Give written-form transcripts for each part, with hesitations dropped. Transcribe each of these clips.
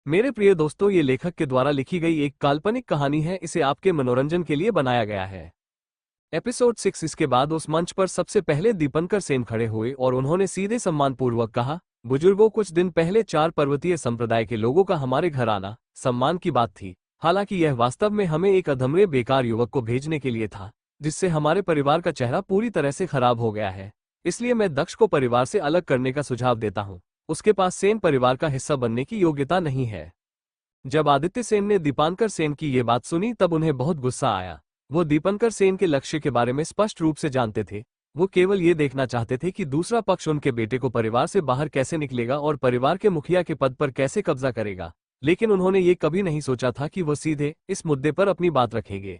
मेरे प्रिय दोस्तों, ये लेखक के द्वारा लिखी गई एक काल्पनिक कहानी है। इसे आपके मनोरंजन के लिए बनाया गया है। एपिसोड 6। इसके बाद उस मंच पर सबसे पहले दीपंकर सेन खड़े हुए और उन्होंने सीधे सम्मानपूर्वक कहा, बुजुर्गों, कुछ दिन पहले 4 पर्वतीय संप्रदाय के लोगों का हमारे घर आना सम्मान की बात थी। हालांकि यह वास्तव में हमें एक अधमरे बेकार युवक को भेजने के लिए था, जिससे हमारे परिवार का चेहरा पूरी तरह से खराब हो गया है। इसलिए मैं दक्ष को परिवार से अलग करने का सुझाव देता हूँ। उसके पास सेन परिवार का हिस्सा बनने की योग्यता नहीं है। जब आदित्य सेन ने दीपांकर सेन की ये बात सुनी तब उन्हें बहुत गुस्सा आया। वो दीपंकर सेन के लक्ष्य के बारे में स्पष्ट रूप से जानते थे। वो केवल ये देखना चाहते थे कि दूसरा पक्ष उनके बेटे को परिवार से बाहर कैसे निकलेगा और परिवार के मुखिया के पद पर कैसे कब्जा करेगा। लेकिन उन्होंने ये कभी नहीं सोचा था कि वो सीधे इस मुद्दे पर अपनी बात रखेंगे।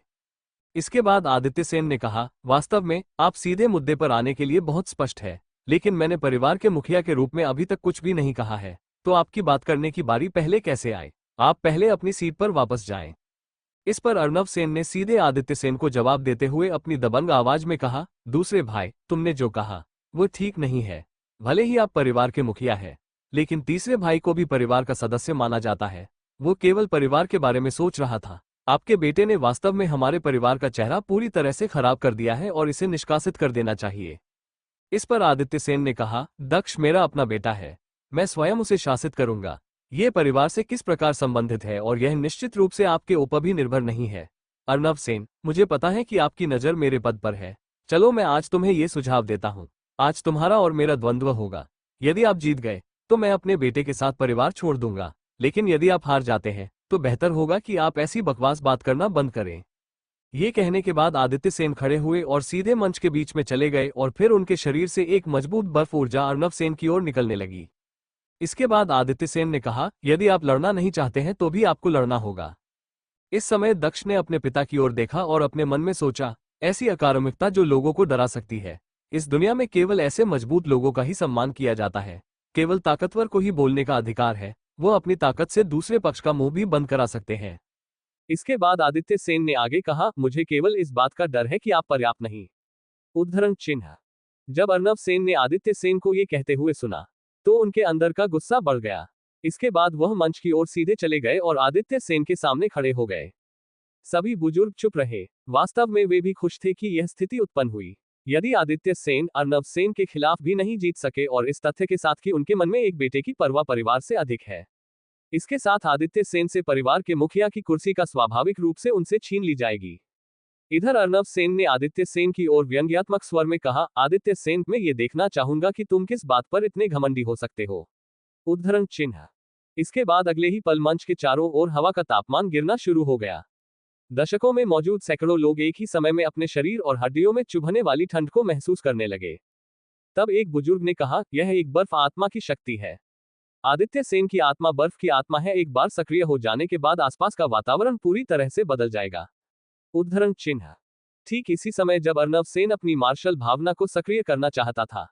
इसके बाद आदित्य सेन ने कहा, वास्तव में आप सीधे मुद्दे पर आने के लिए बहुत स्पष्ट है, लेकिन मैंने परिवार के मुखिया के रूप में अभी तक कुछ भी नहीं कहा है, तो आपकी बात करने की बारी पहले कैसे आए? आप पहले अपनी सीट पर वापस जाएं। इस पर अर्नव सेन ने सीधे आदित्य सेन को जवाब देते हुए अपनी दबंग आवाज में कहा, दूसरे भाई, तुमने जो कहा वो ठीक नहीं है। भले ही आप परिवार के मुखिया हैं, लेकिन तीसरे भाई को भी परिवार का सदस्य माना जाता है। वो केवल परिवार के बारे में सोच रहा था। आपके बेटे ने वास्तव में हमारे परिवार का चेहरा पूरी तरह से खराब कर दिया है और इसे निष्कासित कर देना चाहिए। इस पर आदित्य सेन ने कहा, दक्ष मेरा अपना बेटा है, मैं स्वयं उसे शासित करूंगा। ये परिवार से किस प्रकार संबंधित है और यह निश्चित रूप से आपके ऊपर भी निर्भर नहीं है। अर्नव सेन, मुझे पता है कि आपकी नज़र मेरे पद पर है। चलो मैं आज तुम्हें ये सुझाव देता हूँ। आज तुम्हारा और मेरा द्वंद्व होगा। यदि आप जीत गए तो मैं अपने बेटे के साथ परिवार छोड़ दूंगा, लेकिन यदि आप हार जाते हैं तो बेहतर होगा कि आप ऐसी बकवास बात करना बंद करें। ये कहने के बाद आदित्य सेन खड़े हुए और सीधे मंच के बीच में चले गए और फिर उनके शरीर से एक मजबूत बर्फ ऊर्जा अर्नव सेन की ओर निकलने लगी। इसके बाद आदित्य सेन ने कहा, यदि आप लड़ना नहीं चाहते हैं तो भी आपको लड़ना होगा। इस समय दक्ष ने अपने पिता की ओर देखा और अपने मन में सोचा, ऐसी अकार्मिकता जो लोगों को डरा सकती है। इस दुनिया में केवल ऐसे मजबूत लोगों का ही सम्मान किया जाता है। केवल ताकतवर को ही बोलने का अधिकार है। वो अपनी ताकत से दूसरे पक्ष का मुंह भी बंद करा सकते हैं। इसके बाद आदित्य सेन ने आगे कहा, मुझे केवल इस बात का डर है कि आप पर्याप्त नहीं। उद्धरण चिन्ह। जब अर्नव सेन ने आदित्य सेन को ये कहते हुए सुना तो उनके अंदर का गुस्सा बढ़ गया। इसके बाद वह मंच की ओर सीधे चले गए और आदित्य सेन के सामने खड़े हो गए। सभी बुजुर्ग चुप रहे। वास्तव में वे भी खुश थे कि यह स्थिति उत्पन्न हुई। यदि आदित्य सेन अर्नव सेन के खिलाफ भी नहीं जीत सके और इस तथ्य के साथ कि उनके मन में एक बेटे की परवाह परिवार से अधिक है, इसके साथ आदित्य सेन से परिवार के मुखिया की कुर्सी का स्वाभाविक रूप से उनसे छीन ली जाएगी। इधर अर्नव सेन ने आदित्य सेन की ओर व्यंग्यात्मक स्वर में कहा, आदित्य सेन, मैं ये देखना चाहूंगा कि तुम किस बात पर इतने घमंडी हो सकते हो। उद्धरण चिन्ह। इसके बाद अगले ही पल मंच के चारों ओर हवा का तापमान गिरना शुरू हो गया। दशकों में मौजूद सैकड़ों लोग एक ही समय में अपने शरीर और हड्डियों में चुभने वाली ठंड को महसूस करने लगे। तब एक बुजुर्ग ने कहा, यह एक बर्फ आत्मा की शक्ति है। आदित्य सेन की आत्मा बर्फ की आत्मा है। एक बार सक्रिय हो जाने के बाद आसपास का वातावरण पूरी तरह से बदल जाएगा। उद्धरण चिन्ह। ठीक इसी समय जब अर्नव सेन अपनी मार्शल भावना को सक्रिय करना चाहता था,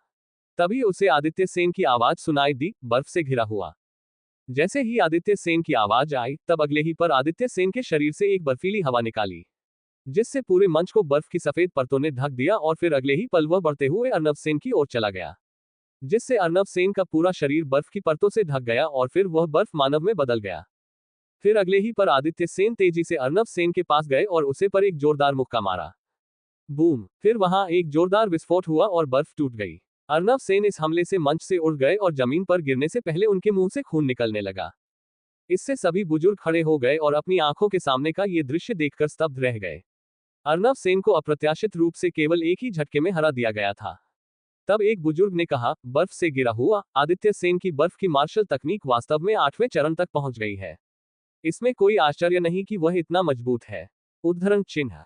तभी उसे आदित्य सेन की आवाज सुनाई दी, बर्फ से घिरा हुआ। जैसे ही आदित्य सेन की आवाज आई तब अगले ही पर आदित्य सेन के शरीर से एक बर्फीली हवा निकाली, जिससे पूरे मंच को बर्फ की सफेद परतों ने ढक दिया और फिर अगले ही पल वह बढ़ते हुए अर्नव सेन की ओर चला गया, जिससे अर्नव सेन का पूरा शरीर बर्फ की परतों से ढक गया और फिर वह बर्फ मानव में बदल गया। फिर अगले ही पर आदित्य सेन तेजी से अर्नव सेन के पास गए और उसे पर एक जोरदार मुक्का मारा। बूम! फिर वहां एक जोरदार विस्फोट हुआ और बर्फ टूट गई। अर्नव सेन इस हमले से मंच से उड़ गए और जमीन पर गिरने से पहले उनके मुंह से खून निकलने लगा। इससे सभी बुजुर्ग खड़े हो गए और अपनी आंखों के सामने का ये दृश्य देखकर स्तब्ध रह गए। अर्नव सेन को अप्रत्याशित रूप से केवल एक ही झटके में हरा दिया गया था। तब एक बुजुर्ग ने कहा, बर्फ से गिरा हुआ आदित्य सेन की बर्फ की मार्शल तकनीक वास्तव में 8वें चरण तक पहुंच गई है। इसमें कोई आश्चर्य नहीं कि वह इतना मजबूत है। उद्धरण चिन्ह।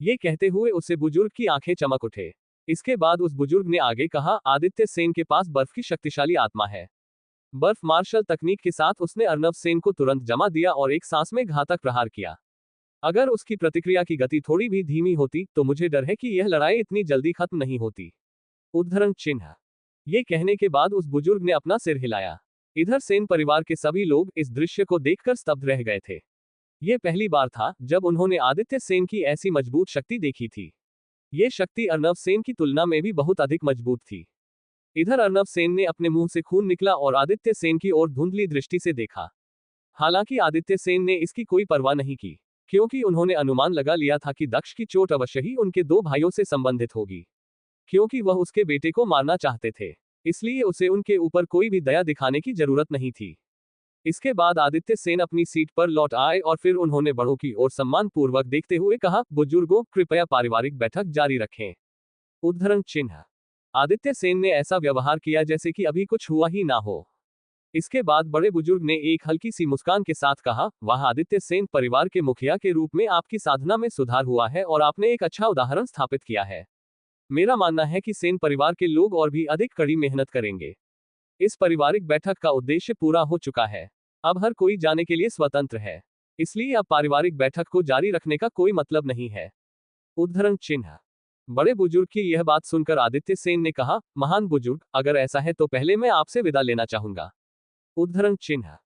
ये कहते हुए उससे बुजुर्ग की आंखें चमक उठे। इसके बाद उस बुजुर्ग ने आगे कहा, आदित्य सेन के पास बर्फ की शक्तिशाली आत्मा है। बर्फ मार्शल तकनीक के साथ उसने अर्नव सेन को तुरंत जमा दिया और एक सांस में घातक प्रहार किया। अगर उसकी प्रतिक्रिया की गति थोड़ी भी धीमी होती तो मुझे डर है कि यह लड़ाई इतनी जल्दी खत्म नहीं होती। उद्धरण चिन्ह। ये कहने के बाद उस बुजुर्ग ने अपना सिर हिलाया। इधर सेन परिवार के सभी लोग इस दृश्य को देखकर स्तब्ध रह गए थे। यह पहली बार था जब उन्होंने आदित्य सेन की ऐसी मजबूत शक्ति देखी थी। ये शक्ति अर्नव सेन की तुलना में भी बहुत अधिक मजबूत थी। इधर अर्नव सेन ने अपने मुंह से खून निकला और आदित्य सेन की ओर धुंधली दृष्टि से देखा। हालांकि आदित्य सेन ने इसकी कोई परवाह नहीं की, क्योंकि उन्होंने अनुमान लगा लिया था कि दक्ष की चोट अवश्य ही उनके दो भाइयों से संबंधित होगी, क्योंकि वह उसके बेटे को मारना चाहते थे, इसलिए उसे उनके ऊपर कोई भी दया दिखाने की जरूरत नहीं थी। इसके बाद आदित्य सेन अपनी सीट पर लौट आए और फिर उन्होंने बड़ों की ओर सम्मान पूर्वक देखते हुए कहा, बुजुर्गों, कृपया पारिवारिक बैठक जारी रखें। उद्धरण चिन्ह। आदित्य सेन ने ऐसा व्यवहार किया जैसे कि अभी कुछ हुआ ही ना हो। इसके बाद बड़े बुजुर्ग ने एक हल्की सी मुस्कान के साथ कहा, वाह आदित्य सेन, परिवार के मुखिया के रूप में आपकी साधना में सुधार हुआ है और आपने एक अच्छा उदाहरण स्थापित किया है। मेरा मानना है कि सेन परिवार के लोग और भी अधिक कड़ी मेहनत करेंगे। इस पारिवारिक बैठक का उद्देश्य पूरा हो चुका है। अब हर कोई जाने के लिए स्वतंत्र है, इसलिए अब पारिवारिक बैठक को जारी रखने का कोई मतलब नहीं है। उद्धरण चिन्ह। बड़े बुजुर्ग की यह बात सुनकर आदित्य सेन ने कहा, महान बुजुर्ग, अगर ऐसा है तो पहले मैं आपसे विदा लेना चाहूंगा। उद्धरण चिन्ह।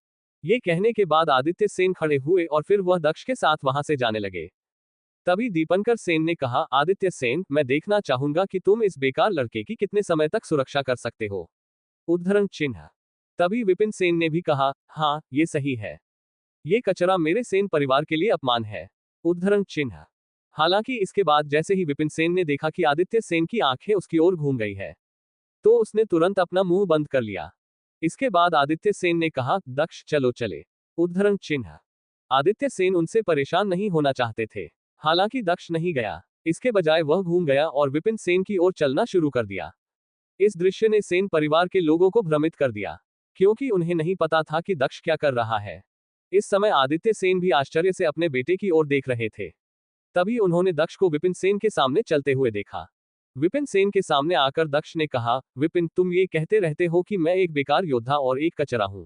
ये कहने के बाद आदित्य सेन खड़े हुए और फिर वह दक्ष के साथ वहां से जाने लगे। तभी दीपंकर सेन ने कहा, आदित्य सेन, मैं देखना चाहूंगा कि तुम इस बेकार लड़के की कितने समय तक सुरक्षा कर सकते हो। उद्धरण चिन्ह। तभी विपिन सेन ने भी कहा, हाँ, ये सही है। ये कचरा मेरे सेन परिवार के लिए अपमान है। उद्धरण चिन्ह। हालांकि इसके बाद जैसे ही विपिन सेन ने देखा कि आदित्य सेन की आंखें उसकी ओर घूम गई है, तो उसने तुरंत अपना मुंह बंद कर लिया। इसके बाद आदित्य सेन ने कहा, दक्ष, चलो चले। उद्धरण चिन्ह। आदित्य सेन उनसे परेशान नहीं होना चाहते थे। हालांकि दक्ष नहीं गया, इसके बजाय वह घूम गया और विपिन सेन की ओर चलना शुरू कर दिया। इस दृश्य ने सेन परिवार के लोगों को भ्रमित कर दिया, क्योंकि उन्हें नहीं पता था कि दक्ष क्या कर रहा है। इस समय आदित्य सेन भी आश्चर्य से अपने बेटे की ओर देख रहे थे। तभी उन्होंने दक्ष को विपिन सेन के सामने चलते हुए देखा। विपिन सेन के सामने आकर दक्ष ने कहा, विपिन, तुम ये कहते रहते हो कि मैं एक बेकार योद्धा और एक कचरा हूं।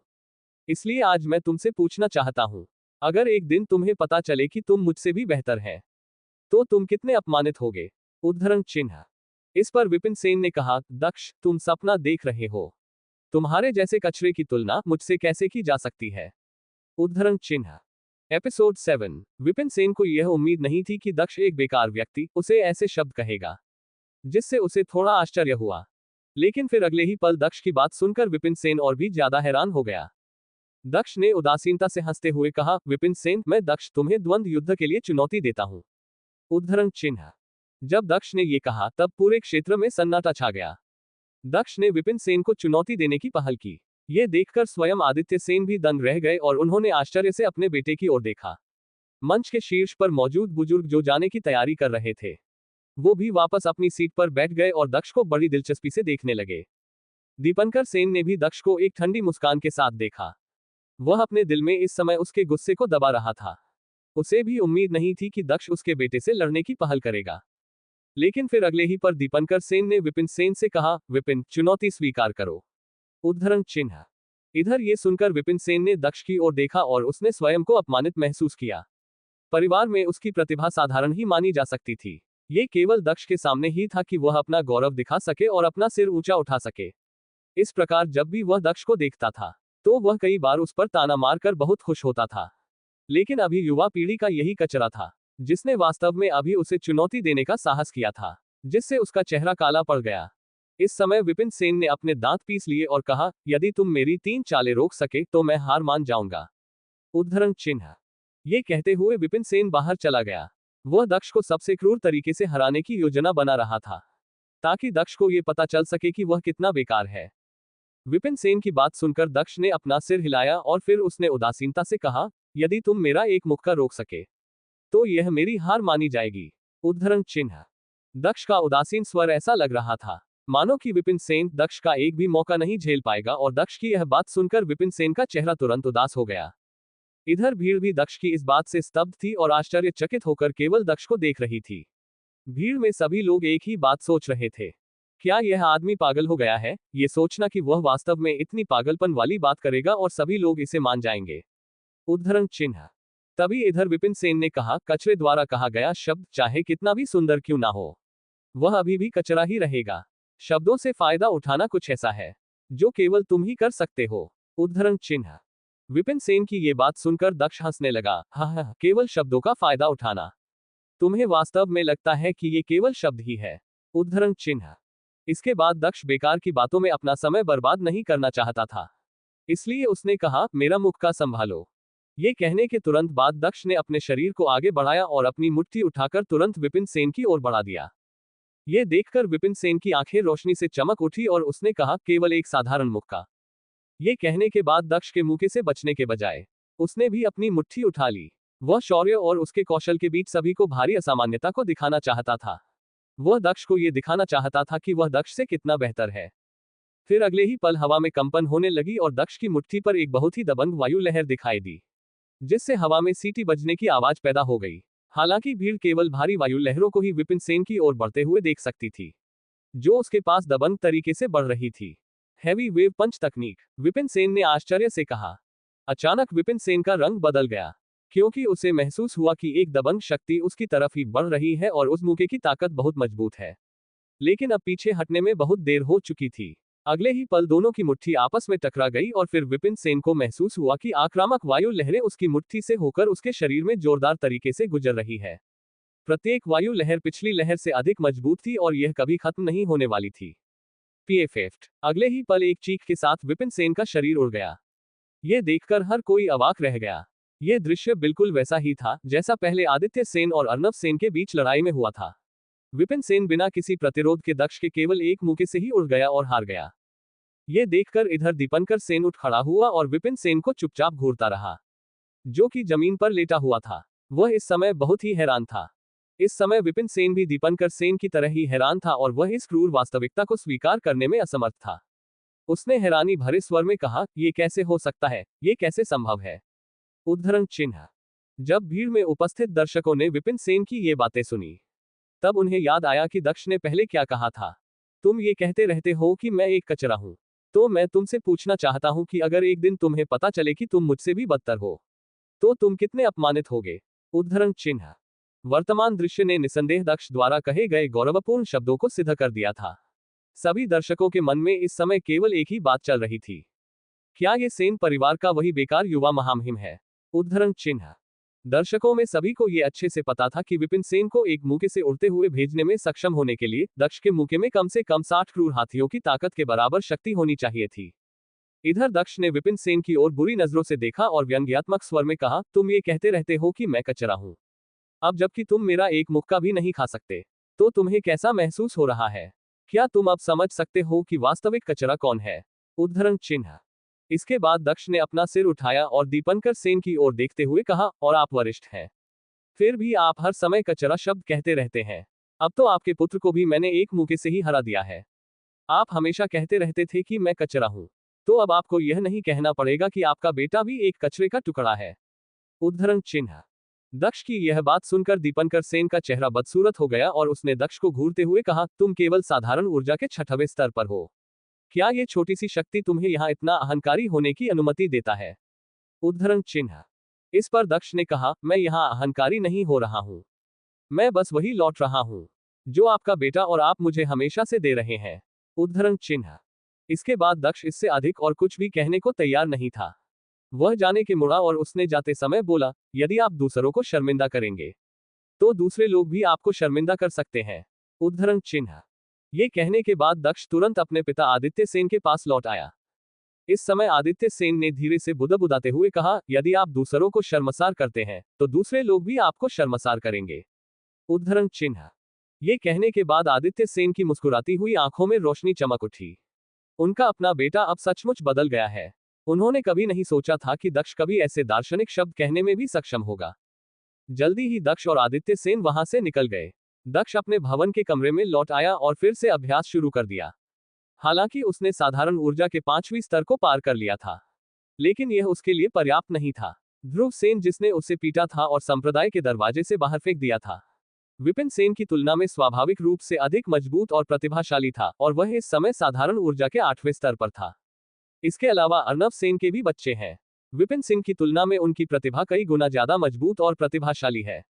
इसलिए आज मैं तुमसे पूछना चाहता हूं, अगर एक दिन तुम्हें पता चले कि तुम मुझसे भी बेहतर हैं, तो तुम कितने अपमानित होगे। उद्धरण चिन्ह। इस पर विपिन सेन ने कहा, दक्ष, तुम सपना देख रहे हो। तुम्हारे जैसे कचरे की तुलना मुझसे कैसे की जा सकती है। उद्धरण चिन्ह। एपिसोड 7। विपिन सेन को यह उम्मीद नहीं थी कि दक्ष एक बेकार व्यक्ति उसे ऐसे शब्द कहेगा, जिससे उसे थोड़ा आश्चर्य हुआ। लेकिन फिर अगले ही पल दक्ष की बात सुनकर विपिन सेन और भी ज्यादा हैरान हो गया। दक्ष ने उदासीनता से हंसते हुए कहा, विपिन सेन, मैं दक्ष तुम्हें द्वंद्व युद्ध के लिए चुनौती देता हूं। उद्धरण चिन्ह। जब दक्ष ने ये कहा तब पूरे क्षेत्र में सन्नाटा छा गया। दक्ष ने विपिन सेन को चुनौती देने की पहल की। ये देखकर स्वयं आदित्य सेन भी दंग रह गए और उन्होंने आश्चर्य से अपने बेटे की ओर देखा। मंच के शीर्ष पर मौजूद बुजुर्ग जो जाने की तैयारी कर रहे थे, वो भी वापस अपनी सीट पर बैठ गए और दक्ष को बड़ी दिलचस्पी से देखने लगे। दीपंकर सेन ने भी दक्ष को एक ठंडी मुस्कान के साथ देखा। वह अपने दिल में इस समय उसके गुस्से को दबा रहा था। उसे भी उम्मीद नहीं थी कि दक्ष उसके बेटे से लड़ने की पहल करेगा। लेकिन फिर अगले ही पर दीपंकर सेन ने विपिन सेन से कहा, विपिन, चुनौती स्वीकार करो। उद्धरण चिन्ह। इधर ये सुनकर विपिन सेन ने दक्ष की ओर देखा और उसने स्वयं को अपमानित महसूस किया। परिवार में उसकी प्रतिभा साधारण ही मानी जा सकती थी। ये केवल दक्ष के सामने ही था कि वह अपना गौरव दिखा सके और अपना सिर ऊंचा उठा सके। इस प्रकार जब भी वह दक्ष को देखता था, तो वह कई बार उस पर ताना मारकर बहुत खुश होता था। लेकिन अभी युवा पीढ़ी का यही कचरा था, जिसने वास्तव में अभी उसे चुनौती देने का साहस किया था, जिससे उसका चेहरा काला पड़ गया। इस समय विपिन सेन ने अपने दांत पीस लिए और कहा, यदि तुम मेरी 3 चालें रोक सके तो मैं हार मान जाऊंगा। उद्धरण चिन्ह। ये कहते हुए विपिन सेन बाहर चला गया। वह दक्ष को सबसे क्रूर तरीके से हराने की योजना बना रहा था, ताकि दक्ष को ये पता चल सके कि वह कितना बेकार है। विपिन सेन की बात सुनकर दक्ष ने अपना सिर हिलाया और फिर उसने उदासीनता से कहा, यदि तुम मेरा एक मुक्का रोक सके, तो यह मेरी हार मानी जाएगी। उद्धरण चिन्ह। दक्ष का उदासीन स्वर ऐसा लग रहा था, मानो कि विपिन सेन दक्ष का एक भी मौका नहीं झेल पाएगा और दक्ष की यह बात सुनकर विपिन सेन का चेहरा तुरंत उदास हो गया। इधर भीड़ भी दक्ष की इस बात से स्तब्ध थी और आश्चर्यचकित होकर केवल दक्ष को देख रही थी। भीड़ में सभी लोग एक ही बात सोच रहे थे, क्या यह आदमी पागल हो गया है, ये सोचना कि वह वास्तव में इतनी पागलपन वाली बात करेगा और सभी लोग इसे मान जाएंगे। उद्धरण चिन्ह। तभी इधर विपिन सेन ने कहा, कचरे द्वारा कहा गया शब्द चाहे कितना भी सुंदर क्यों ना हो, वह अभी भी कचरा ही रहेगा। शब्दों से फायदा उठाना कुछ ऐसा है जो केवल तुम ही कर सकते हो। उद्धरण चिन्ह। विपिन सेन की ये बात सुनकर दक्ष हंसने लगा, हाँ, केवल शब्दों का फायदा उठाना। तुम्हें वास्तव में लगता है कि ये केवल शब्द ही है। उद्धरण चिन्ह। इसके बाद दक्ष बेकार की बातों में अपना समय बर्बाद नहीं करना चाहता था, इसलिए उसने कहा, मेरा मुख का संभालो। ये कहने के तुरंत बाद दक्ष ने अपने शरीर को आगे बढ़ाया और अपनी मुट्ठी उठाकर तुरंत विपिन सेन की ओर बढ़ा दिया। ये देखकर विपिन सेन की आंखें रोशनी से चमक उठी और उसने कहा, केवल एक साधारण मुक्का। ये कहने के बाद दक्ष के मुक्के से बचने के बजाय उसने भी अपनी मुट्ठी उठा ली। वह शौर्य और उसके कौशल के बीच सभी को भारी असामान्यता को दिखाना चाहता था। वह दक्ष को यह दिखाना चाहता था कि वह दक्ष से कितना बेहतर है। फिर अगले ही पल हवा में कंपन होने लगी और दक्ष की मुट्ठी पर एक बहुत ही दबंग वायु लहर दिखाई दी, जिससे हवा में सीटी बजने की आवाज पैदा हो गई। हालांकि भीड़ केवल भारी वायु लहरों को ही विपिन सेन की ओर बढ़ते हुए देख सकती थी, जो उसके पास दबंग तरीके से बढ़ रही थी। हैवी वेव पंच तकनीक, विपिन सेन ने आश्चर्य से कहा। अचानक विपिन सेन का रंग बदल गया, क्योंकि उसे महसूस हुआ कि एक दबंग शक्ति उसकी तरफ ही बढ़ रही है और उस मुक्के की ताकत बहुत मजबूत है। लेकिन अब पीछे हटने में बहुत देर हो चुकी थी। अगले ही पल दोनों की मुट्ठी आपस में टकरा गई और फिर विपिन सेन को महसूस हुआ कि आक्रामक वायु लहरें उसकी मुट्ठी से होकर उसके शरीर में जोरदार तरीके से गुजर रही है। प्रत्येक वायु लहर पिछली लहर से अधिक मजबूत थी और यह कभी खत्म नहीं होने वाली थी। पीएफएफ। अगले ही पल एक चीख के साथ विपिन सेन का शरीर उड़ गया। यह देखकर हर कोई अवाक रह गया। यह दृश्य बिल्कुल वैसा ही था जैसा पहले आदित्य सेन और अर्नब सेन के बीच लड़ाई में हुआ था। विपिन सेन बिना किसी प्रतिरोध के दक्ष के केवल एक मुक्के से ही उड़ गया और हार गया। यह देखकर इधर दीपंकर सेन उठ खड़ा हुआ और विपिन सेन को चुपचाप घूरता रहा, जो कि जमीन पर लेटा हुआ था। वह इस समय बहुत ही हैरान था। इस समय विपिन सेन भी दीपंकर सेन की तरह ही हैरान था और वह इस क्रूर वास्तविकता को स्वीकार करने में असमर्थ था। उसने हैरानी भरे स्वर में कहा, यह कैसे हो सकता है, यह कैसे संभव है? उद्धरण चिन्ह। जब भीड़ में उपस्थित दर्शकों ने विपिन सेन की ये बातें सुनी, तब उन्हें याद आया कि दक्ष ने पहले क्या कहा था। तुम ये कहते रहते हो कि मैं एक कचरा हूं। तो मैं तुमसे पूछना चाहता हूं कि अगर एक दिन तुम्हें पता चले कि तुम मुझसे भी बदतर हो, तो तुम कितने अपमानित होगे? उद्धरण चिन्ह। वर्तमान दृश्य ने निसंदेह दक्ष द्वारा कहे गए गौरवपूर्ण शब्दों को सिद्ध कर दिया था। सभी दर्शकों के मन में इस समय केवल एक ही बात चल रही थी, क्या ये सेन परिवार का वही बेकार युवा महामहिम है? उद्धरण चिन्ह। दर्शकों में सभी को ये अच्छे से पता था कि विपिन सेन को एक मुक्के से उड़ते हुए भेजने में सक्षम होने के लिए दक्ष के मुक्के में कम से कम 60 क्रूर हाथियों की ताकत के बराबर शक्ति होनी चाहिए थी। इधर दक्ष ने विपिन सेन की ओर बुरी नजरों से देखा और व्यंग्यात्मक स्वर में कहा, तुम ये कहते रहते हो कि मैं कचरा हूं। अब जबकि तुम मेरा एक मुक्का भी नहीं खा सकते, तो तुम्हें कैसा महसूस हो रहा है? क्या तुम अब समझ सकते हो कि वास्तविक कचरा कौन है? उद्धरण चिन्ह। इसके बाद दक्ष ने अपना सिर उठाया और दीपंकर सेन की ओर देखते हुए कहा, और आप वरिष्ठ हैं, फिर भी आप हर समय कचरा शब्द कहते रहते हैं। अब तो आपके पुत्र को भी मैंने एक मुक्के से ही हरा दिया है। आप हमेशा कहते रहते थे कि मैं कचरा हूं, तो अब आपको यह नहीं कहना पड़ेगा कि आपका बेटा भी एक कचरे का टुकड़ा है। उद्धरण चिन्ह। दक्ष की यह बात सुनकर दीपंकर सेन का चेहरा बदसूरत हो गया और उसने दक्ष को घूरते हुए कहा, तुम केवल साधारण ऊर्जा के 6वें स्तर पर हो। क्या ये छोटी सी शक्ति तुम्हें यहाँ इतना अहंकारी होने की अनुमति देता है? उद्धरण चिन्ह। इस पर दक्ष ने कहा, मैं यहाँ अहंकारी नहीं हो रहा हूँ, मैं बस वही लौट रहा हूँ जो आपका बेटा और आप मुझे हमेशा से दे रहे हैं। उद्धरण चिन्ह। इसके बाद दक्ष इससे अधिक और कुछ भी कहने को तैयार नहीं था। वह जाने के मुड़ा और उसने जाते समय बोला, यदि आप दूसरों को शर्मिंदा करेंगे, तो दूसरे लोग भी आपको शर्मिंदा कर सकते हैं। उद्धरण चिन्ह। ये कहने के बाद दक्ष तुरंत अपने पिता आदित्य सेन के पास लौट आया। इस समय आदित्य सेन ने धीरे से बुदबुदाते हुए कहा, यदि आप दूसरों को शर्मसार करते हैं, तो दूसरे लोग भी आपको शर्मसार करेंगे। उद्धरण चिन्ह। ये कहने के बाद आदित्य सेन की मुस्कुराती हुई आंखों में रोशनी चमक उठी। उनका अपना बेटा अब सचमुच बदल गया है। उन्होंने कभी नहीं सोचा था कि दक्ष कभी ऐसे दार्शनिक शब्द कहने में भी सक्षम होगा। जल्दी ही दक्ष और आदित्य सेन वहां से निकल गए। दक्ष अपने भवन के कमरे में लौट आया और फिर से अभ्यास शुरू कर दिया। हालांकि उसने साधारण ऊर्जा के 5वें स्तर को पार कर लिया था, लेकिन यह उसके लिए पर्याप्त नहीं था। ध्रुव सेन, जिसने उसे पीटा था और संप्रदाय के दरवाजे से बाहर फेंक दिया था, विपिन सेन की तुलना में स्वाभाविक रूप से अधिक मजबूत और प्रतिभाशाली था और वह इस समय साधारण ऊर्जा के 8वें स्तर पर था। इसके अलावा अर्नब सेन के भी बच्चे हैं। विपिन सिंह की तुलना में उनकी प्रतिभा कई गुना ज्यादा मजबूत और प्रतिभाशाली है,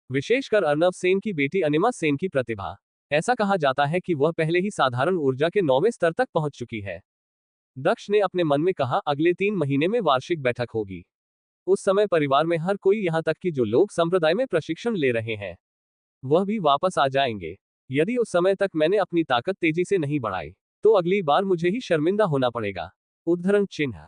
विशेषकर अर्नब सेन की बेटी अनिमा सेन की प्रतिभा। ऐसा कहा जाता है कि वह पहले ही साधारण ऊर्जा के 9वें स्तर तक पहुंच चुकी है। दक्ष ने अपने मन में कहा, अगले 3 महीने में वार्षिक बैठक होगी। उस समय परिवार में हर कोई, यहाँ तक कि जो लोग संप्रदाय में प्रशिक्षण ले रहे हैं, वह भी वापस आ जाएंगे। यदि उस समय तक मैंने अपनी ताकत तेजी से नहीं बढ़ाई, तो अगली बार मुझे ही शर्मिंदा होना पड़ेगा। उद्धरण चिन्ह।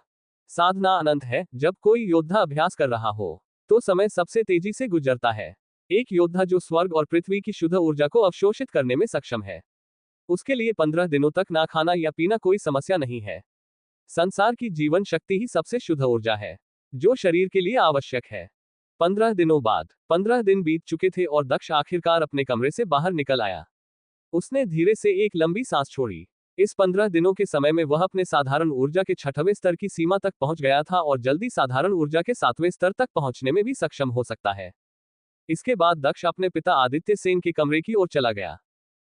साधना अनंत है। जब कोई योद्धा अभ्यास कर रहा हो तो समय सबसे तेजी से गुजरता है। एक योद्धा जो स्वर्ग और पृथ्वी की शुद्ध ऊर्जा को अवशोषित करने में सक्षम है, उसके लिए 15 दिनों तक ना खाना या पीना कोई समस्या नहीं है। संसार की जीवन शक्ति ही सबसे शुद्ध ऊर्जा है जो शरीर के लिए आवश्यक है। 15 दिनों बाद 15 दिन बीत चुके थे और दक्ष आखिरकार अपने कमरे से बाहर निकल आया। उसने धीरे से एक लंबी सांस छोड़ी। इस 15 दिनों के समय में वह अपने साधारण ऊर्जा के 6वें स्तर की सीमा तक पहुंच गया था और जल्दी साधारण ऊर्जा के 7वें स्तर तक पहुंचने में भी सक्षम हो सकता है। इसके बाद दक्ष अपने पिता आदित्य सेन के कमरे की ओर चला गया।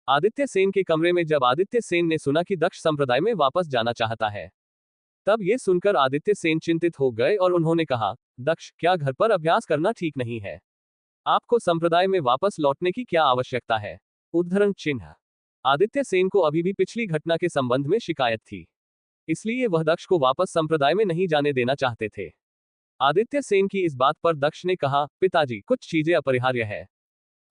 आदित्य सेन के कमरे में जब आदित्य सेन ने सुना कि दक्ष संप्रदाय में वापस जाना चाहता है, तब ये सुनकर आदित्य सेन चिंतित हो गए और उन्होंने कहा, दक्ष, क्या घर पर अभ्यास करना ठीक नहीं है? आपको संप्रदाय में वापस लौटने की क्या आवश्यकता है? उद्धरण चिन्ह। आदित्य सेन को अभी भी पिछली घटना के संबंध में शिकायत थी, इसलिए वह दक्ष को वापस संप्रदाय में नहीं जाने देना चाहते थे। आदित्य सेन की इस बात पर दक्ष ने कहा, पिताजी, कुछ चीजें अपरिहार्य है।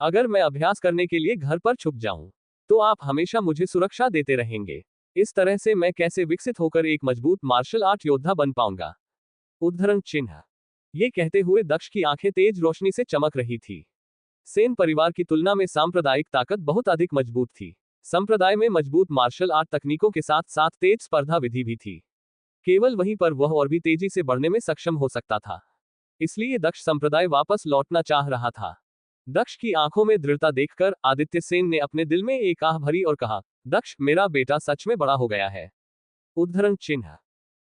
अगर मैं अभ्यास करने के लिए घर पर छुप जाऊं तो आप हमेशा मुझे सुरक्षा देते रहेंगे। इस तरह से मैं कैसे विकसित होकर एक मजबूत मार्शल आर्ट योद्धा बन पाऊंगा? उद्धरण चिन्ह। ये कहते हुए दक्ष की आंखें तेज रोशनी से चमक रही थी। सेन परिवार की तुलना में सांप्रदायिक ताकत बहुत अधिक मजबूत थी। संप्रदाय में मजबूत मार्शल आर्ट तकनीकों के साथ साथ तेज स्पर्धा विधि भी थी। केवल वहीं पर वह और भी तेजी से बढ़ने में सक्षम हो सकता था। इसलिए दक्ष संप्रदाय वापस लौटना चाह रहा था। दक्ष की आंखों में दृढ़ता देखकर आदित्य सेन ने अपने दिल में एक आह भरी और कहा, दक्ष, मेरा बेटा सच में बड़ा हो गया है। उद्धरण चिन्ह।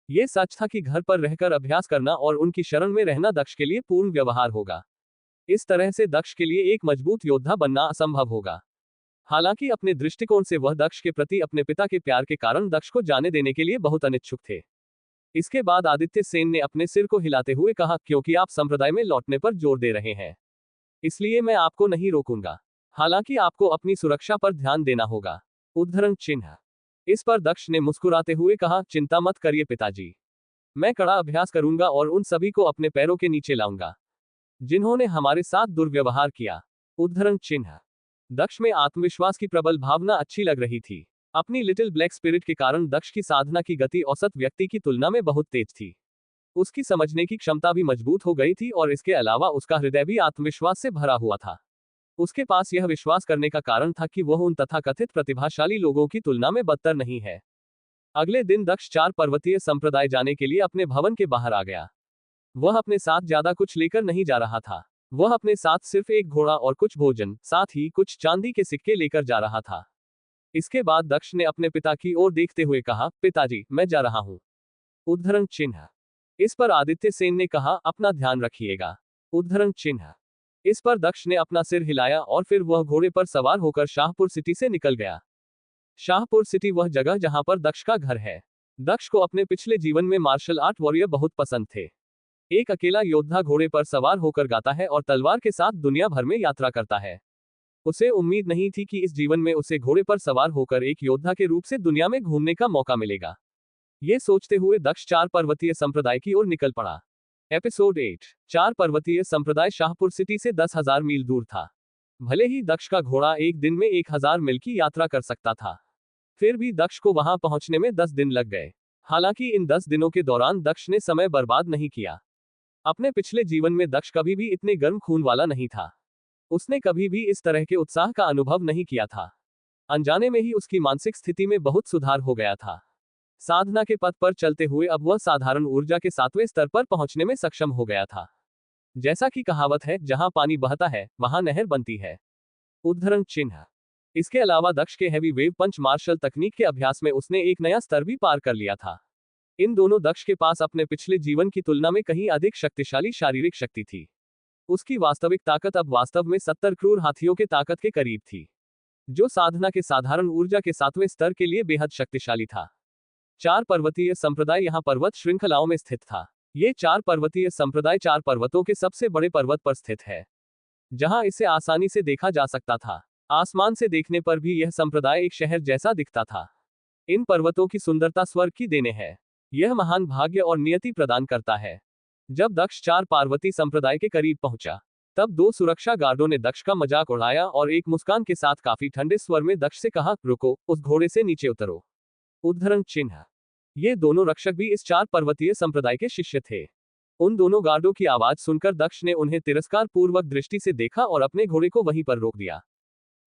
ये सच था कि घर पर रहकर अभ्यास करना और उनकी शरण में रहना दक्ष के लिए पूर्ण व्यवहार होगा। इस तरह से दक्ष के लिए एक मजबूत योद्धा बनना असंभव होगा। हालांकि अपने दृष्टिकोण से वह दक्ष के प्रति अपने पिता के प्यार के कारण दक्ष को जाने देने के लिए बहुत अनिच्छुक थे। इसके बाद आदित्य सेन ने अपने सिर को हिलाते हुए कहा, क्योंकि आप संप्रदाय में लौटने पर जोर दे रहे हैं, इसलिए मैं आपको नहीं रोकूंगा। हालांकि आपको अपनी सुरक्षा पर ध्यान देना होगा। उद्धरण चिन्ह। इस पर दक्ष ने मुस्कुराते हुए कहा, चिंता मत करिए पिताजी, मैं कड़ा अभ्यास करूंगा और उन सभी को अपने पैरों के नीचे लाऊंगा जिन्होंने हमारे साथ दुर्व्यवहार किया। उद्धरण चिन्ह। दक्ष में आत्मविश्वास की प्रबल भावना अच्छी लग रही थी। अपनी लिटिल ब्लैक स्पिरिट के कारण दक्ष की साधना की गति औसत व्यक्ति की तुलना में बहुत तेज थी। उसकी समझने की क्षमता भी मजबूत हो गई थी और इसके अलावा उसका हृदय भी आत्मविश्वास से भरा हुआ था। उसके पास यह विश्वास करने का कारण था कि वह उन तथाकथित प्रतिभाशाली लोगों की तुलना में बदतर नहीं है। अगले दिन दक्ष 4 पर्वतीय संप्रदाय जाने के लिए अपने भवन के बाहर आ गया। वह अपने साथ ज्यादा कुछ लेकर नहीं जा रहा था। वह अपने साथ सिर्फ एक घोड़ा और कुछ भोजन, साथ ही कुछ चांदी के सिक्के लेकर जा रहा था। इसके बाद दक्ष ने अपने पिता की ओर देखते हुए कहा, पिताजी, मैं जा रहा हूं। उद्धरण चिन्ह। इस पर आदित्य सेन ने कहा, अपना ध्यान रखिएगा। उद्धरण चिन्ह। इस पर दक्ष ने अपना सिर हिलाया और फिर वह घोड़े पर सवार होकर शाहपुर सिटी से निकल गया। शाहपुर सिटी वह जगह जहां पर दक्ष का घर है। दक्ष को अपने पिछले जीवन में मार्शल आर्ट वॉरियर बहुत पसंद थे। एक अकेला योद्धा घोड़े पर सवार होकर गाता है और तलवार के साथ दुनिया भर में यात्रा करता है। उसे उम्मीद नहीं थी कि इस जीवन में उसे घोड़े पर सवार होकर एक योद्धा के रूप से दुनिया में घूमने का मौका मिलेगा। ये सोचते हुए दक्ष 4 पर्वतीय संप्रदाय की ओर निकल पड़ा। एपिसोड 8। 4 पर्वतीय संप्रदाय शाहपुर सिटी से 10,000 मील दूर था। भले ही दक्ष का घोड़ा एक दिन में 1,000 मील की यात्रा कर सकता था, फिर भी दक्ष को वहां पहुंचने में 10 दिन लग गए। हालांकि इन 10 दिनों के दौरान दक्ष ने समय बर्बाद नहीं किया। अपने पिछले जीवन में दक्ष कभी भी इतने गर्म खून वाला नहीं था। उसने कभी भी इस तरह के उत्साह का अनुभव नहीं किया था। अनजाने में ही उसकी मानसिक स्थिति में बहुत सुधार हो गया था। साधना के पथ पर चलते हुए अब वह साधारण ऊर्जा के 7वें स्तर पर पहुंचने में सक्षम हो गया था। जैसा कि कहावत है, जहां पानी बहता है वहां नहर बनती है। उद्धरण चिन्ह। इसके अलावा दक्ष के हैवी वेव पंच मार्शल तकनीक के अभ्यास में उसने एक नया स्तर भी पार कर लिया था। इन दोनों दक्ष के पास अपने पिछले जीवन की तुलना में कहीं अधिक शक्तिशाली शारीरिक शक्ति थी। उसकी वास्तविक ताकत अब वास्तव में 70 क्रूर हाथियों के ताकत के करीब थी, जो साधना के साधारण ऊर्जा के 7वें स्तर के लिए बेहद शक्तिशाली था। 4 पर्वतीय संप्रदाय यहाँ पर्वत श्रृंखलाओं में स्थित था। ये 4 पर्वतीय संप्रदाय 4 पर्वतों के सबसे बड़े पर्वत पर स्थित है, जहां इसे आसानी से देखा जा सकता था। आसमान से देखने पर भी यह संप्रदाय एक शहर जैसा दिखता था। इन पर्वतों की सुंदरता स्वर्ग की देने है। यह महान भाग्य और नियति प्रदान करता है। जब दक्ष 4 पार्वती संप्रदाय के करीब पहुंचा, तब 2 सुरक्षा गार्डों ने दक्ष का मजाक उड़ाया और एक मुस्कान के साथ काफी ठंडे स्वर में दक्ष से कहा, रुको, उस घोड़े से नीचे उतरो। उद्धरण चिन्ह। ये दोनों रक्षक भी इस 4 पर्वतीय संप्रदाय के शिष्य थे। उन दोनों गार्डों की आवाज सुनकर दक्ष ने उन्हें तिरस्कार पूर्वक दृष्टि से देखा और अपने घोड़े को वहीं पर रोक दिया।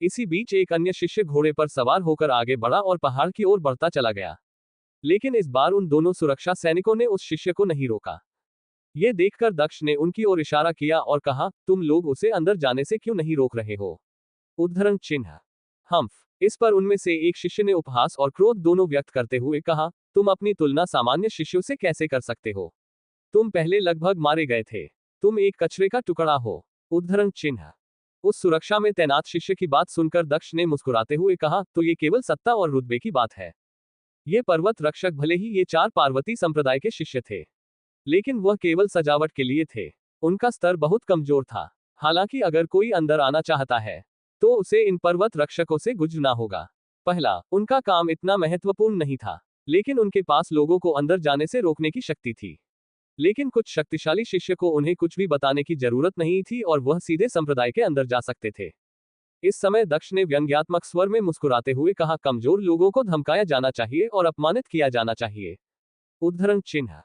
इसी बीच एक अन्य शिष्य घोड़े पर सवार होकर आगे बढ़ा और पहाड़ की ओर बढ़ता चला गया। लेकिन इस बार उन दोनों सुरक्षा सैनिकों ने उस शिष्य को नहीं रोका। ये देखकर दक्ष ने उनकी ओर इशारा किया और कहा, तुम लोग उसे अंदर जाने से क्यों नहीं रोक रहे हो? उद्धरण चिन्ह हम्फ। इस पर उनमें से एक शिष्य ने उपहास और क्रोध दोनों व्यक्त करते हुए कहा, तुम अपनी तुलना सामान्य शिष्यों से कैसे कर सकते हो? तुम पहले लगभग मारे गए थे। तुम एक कचरे का टुकड़ा हो। उद्धरण चिन्ह। उस सुरक्षा में तैनात शिष्य की बात सुनकर दक्ष ने मुस्कुराते हुए कहा, तो ये केवल सत्ता और रुतबे की बात है। ये पर्वत रक्षक भले ही ये 4 पार्वती संप्रदाय के शिष्य थे, लेकिन वह केवल सजावट के लिए थे। उनका स्तर बहुत कमजोर था। हालांकि अगर कोई अंदर आना चाहता है तो उसे इन पर्वत रक्षकों से गुजरना होगा। पहला, उनका काम इतना महत्वपूर्ण नहीं था, लेकिन उनके पास लोगों को अंदर जाने से रोकने की शक्ति थी। लेकिन कुछ शक्तिशाली शिष्य को उन्हें कुछ भी बताने की जरूरत नहीं थी और वह सीधे संप्रदाय के अंदर जा सकते थे। इस समय दक्ष ने व्यंग्यात्मक स्वर में मुस्कुराते हुए कहा, कमजोर लोगों को धमकाया जाना चाहिए और अपमानित किया जाना चाहिए। उद्धरण चिन्ह।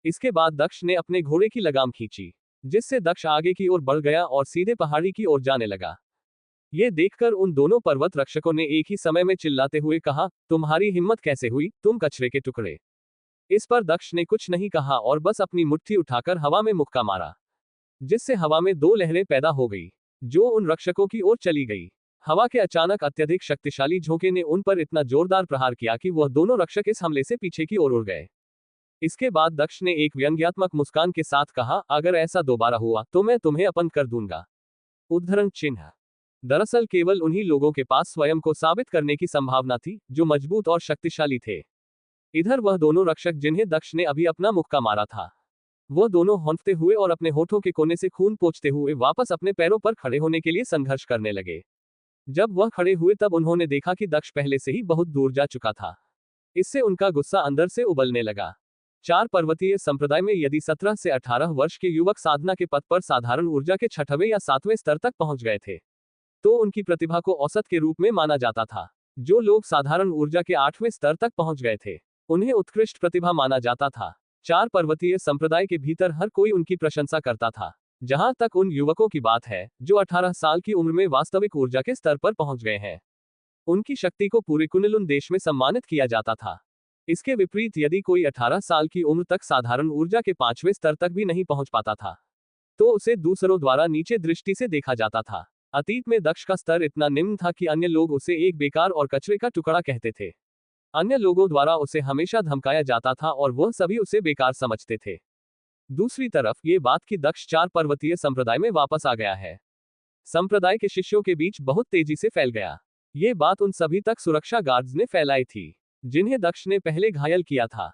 इसके बाद दक्ष ने अपने घोड़े की लगाम खींची, जिससे दक्ष आगे की ओर बढ़ गया और सीधे पहाड़ी की ओर जाने लगा। ये देखकर उन दोनों पर्वत रक्षकों ने एक ही समय में चिल्लाते हुए कहा, तुम्हारी हिम्मत कैसे हुई, तुम कचरे के टुकड़े? इस पर दक्ष ने कुछ नहीं कहा और बस अपनी मुट्ठी उठाकर हवा में मुक्का मारा, जिससे हवा में 2 लहरें पैदा हो गई, जो उन रक्षकों की ओर चली गई। हवा के अचानक अत्यधिक शक्तिशाली झोंके ने उन पर इतना जोरदार प्रहार किया कि वह दोनों रक्षक इस हमले से पीछे की ओर उड़ गए। इसके बाद दक्ष ने एक व्यंग्यात्मक मुस्कान के साथ कहा, अगर ऐसा दोबारा हुआ तो मैं तुम्हें अपंग कर दूंगा। उद्धरण चिन्ह। दरअसल केवल उन्हीं लोगों के पास स्वयं को साबित करने की संभावना थी जो मजबूत और शक्तिशाली थे। इधर वह दोनों रक्षक जिन्हें दक्ष ने अभी अपना मुक्का मारा था, वह दोनों हौंकते हुए और अपने होठों के कोने से खून पोंछते हुए वापस अपने पैरों पर खड़े होने के लिए संघर्ष करने लगे। जब वह खड़े हुए तब उन्होंने देखा कि दक्ष पहले से ही बहुत दूर जा चुका था। इससे उनका गुस्सा अंदर से उबलने लगा। 4 पर्वतीय संप्रदाय में यदि 17 से 18 वर्ष के युवक साधना के पथ पर साधारण ऊर्जा के 6वें या 7वें स्तर तक पहुंच गए थे, तो उनकी प्रतिभा को औसत के रूप में माना जाता था। जो लोग साधारण ऊर्जा के 8वें स्तर तक पहुंच गए थे, उन्हें उत्कृष्ट प्रतिभा माना जाता था। 4 पर्वतीय संप्रदाय के भीतर हर कोई उनकी प्रशंसा करता था। जहां तक उन युवकों की बात है जो 18 साल की उम्र में वास्तविक ऊर्जा के स्तर पर पहुंच गए हैं, उनकी शक्ति को पूरे कुनलुन देश में सम्मानित किया जाता था। इसके विपरीत यदि कोई 18 साल की उम्र तक साधारण ऊर्जा के 5वें स्तर तक भी नहीं पहुंच पाता था, तो उसे दूसरों द्वारा नीचे दृष्टि से देखा जाता था। अतीत में दक्ष का स्तर इतना निम्न था कि अन्य लोग उसे एक बेकार और कचरे का टुकड़ा कहते थे। अन्य लोगों द्वारा उसे हमेशा धमकाया जाता था और वह सभी उसे बेकार समझते थे। दूसरी तरफ ये बात कि दक्ष 4 पर्वतीय संप्रदाय में वापस आ गया है, संप्रदाय के शिष्यों के बीच बहुत तेजी से फैल गया। ये बात उन सभी तक सुरक्षा गार्ड्स ने फैलाई थी जिन्हें दक्ष ने पहले घायल किया था।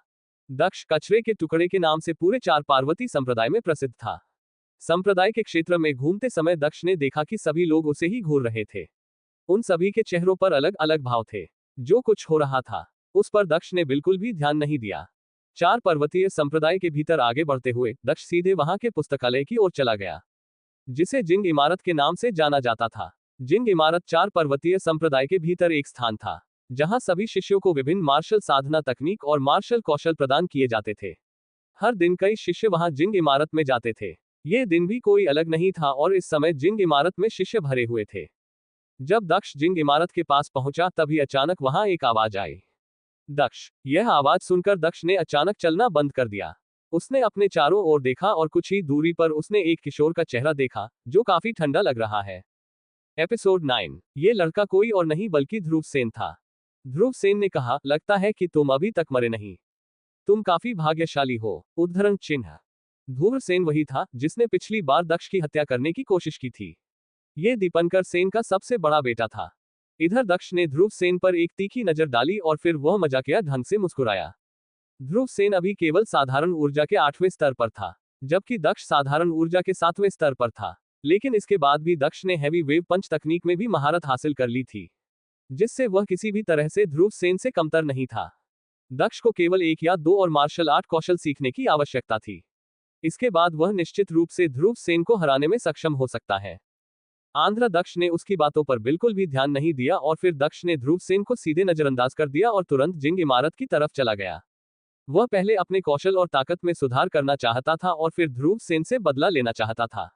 दक्ष कचरे के टुकड़े के नाम से पूरे 4 पार्वती संप्रदाय में प्रसिद्ध था। संप्रदाय के क्षेत्र में घूमते समय दक्ष ने देखा कि सभी लोग उसे ही घूर रहे थे। उन सभी के चेहरों पर अलग अलग भाव थे। जो कुछ हो रहा था उस पर दक्ष ने बिल्कुल भी ध्यान नहीं दिया। 4 पर्वतीय संप्रदाय के भीतर आगे बढ़ते हुए दक्ष सीधे वहां के पुस्तकालय की ओर चला गया, जिसे जिंग इमारत के नाम से जाना जाता था। जिंग इमारत 4 पर्वतीय संप्रदाय के भीतर एक स्थान था जहां सभी शिष्यों को विभिन्न मार्शल साधना तकनीक और मार्शल कौशल प्रदान किए जाते थे। हर दिन कई शिष्य वहां जिंग इमारत में जाते थे। ये दिन भी कोई अलग नहीं था और इस समय जिंग इमारत में शिष्य भरे हुए थे। जब दक्ष जिंग इमारत के पास पहुंचा तभी अचानक वहां एक आवाज आई। दक्ष। यह आवाज सुनकर दक्ष ने अचानक चलना बंद कर दिया। उसने अपने चारों ओर देखा और कुछ ही दूरी पर उसने एक किशोर का चेहरा देखा जो काफी ठंडा लग रहा है। एपिसोड 9। ये लड़का कोई और नहीं बल्कि ध्रुव सेन था। ध्रुव सेन ने कहा, लगता है कि तुम अभी तक मरे नहीं। तुम काफी भाग्यशाली हो। उद्धरण चिन्ह। ध्रुव सेन वही था जिसने पिछली बार दक्ष की हत्या करने की कोशिश की थी। ये दीपंकर सेन का सबसे बड़ा बेटा था। इधर दक्ष ने ध्रुव सेन पर एक तीखी नजर डाली और फिर वह मजाकिया ढंग से मुस्कुराया। ध्रुव सेन अभी केवल साधारण ऊर्जा के 8वें स्तर पर था, जबकि दक्ष साधारण ऊर्जा के 7वें स्तर पर था। लेकिन इसके बाद भी दक्ष ने हैवी वेव पंच तकनीक में भी महारत हासिल कर ली थी, जिससे वह किसी भी तरह से ध्रुव सेन से कमतर नहीं था। दक्ष को केवल 1 या 2 और मार्शल आर्ट कौशल सीखने की आवश्यकता थी। इसके बाद वह निश्चित रूप से ध्रुव सेन को हराने में सक्षम हो सकता है। आंध्र दक्ष ने उसकी बातों पर बिल्कुल भी ध्यान नहीं दिया और फिर दक्ष ने ध्रुव सेन को सीधे नजरअंदाज कर दिया और तुरंत जिंग इमारत की तरफ चला गया। वह पहले अपने कौशल और ताकत में सुधार करना चाहता था और फिर ध्रुव सेन से बदला लेना चाहता था।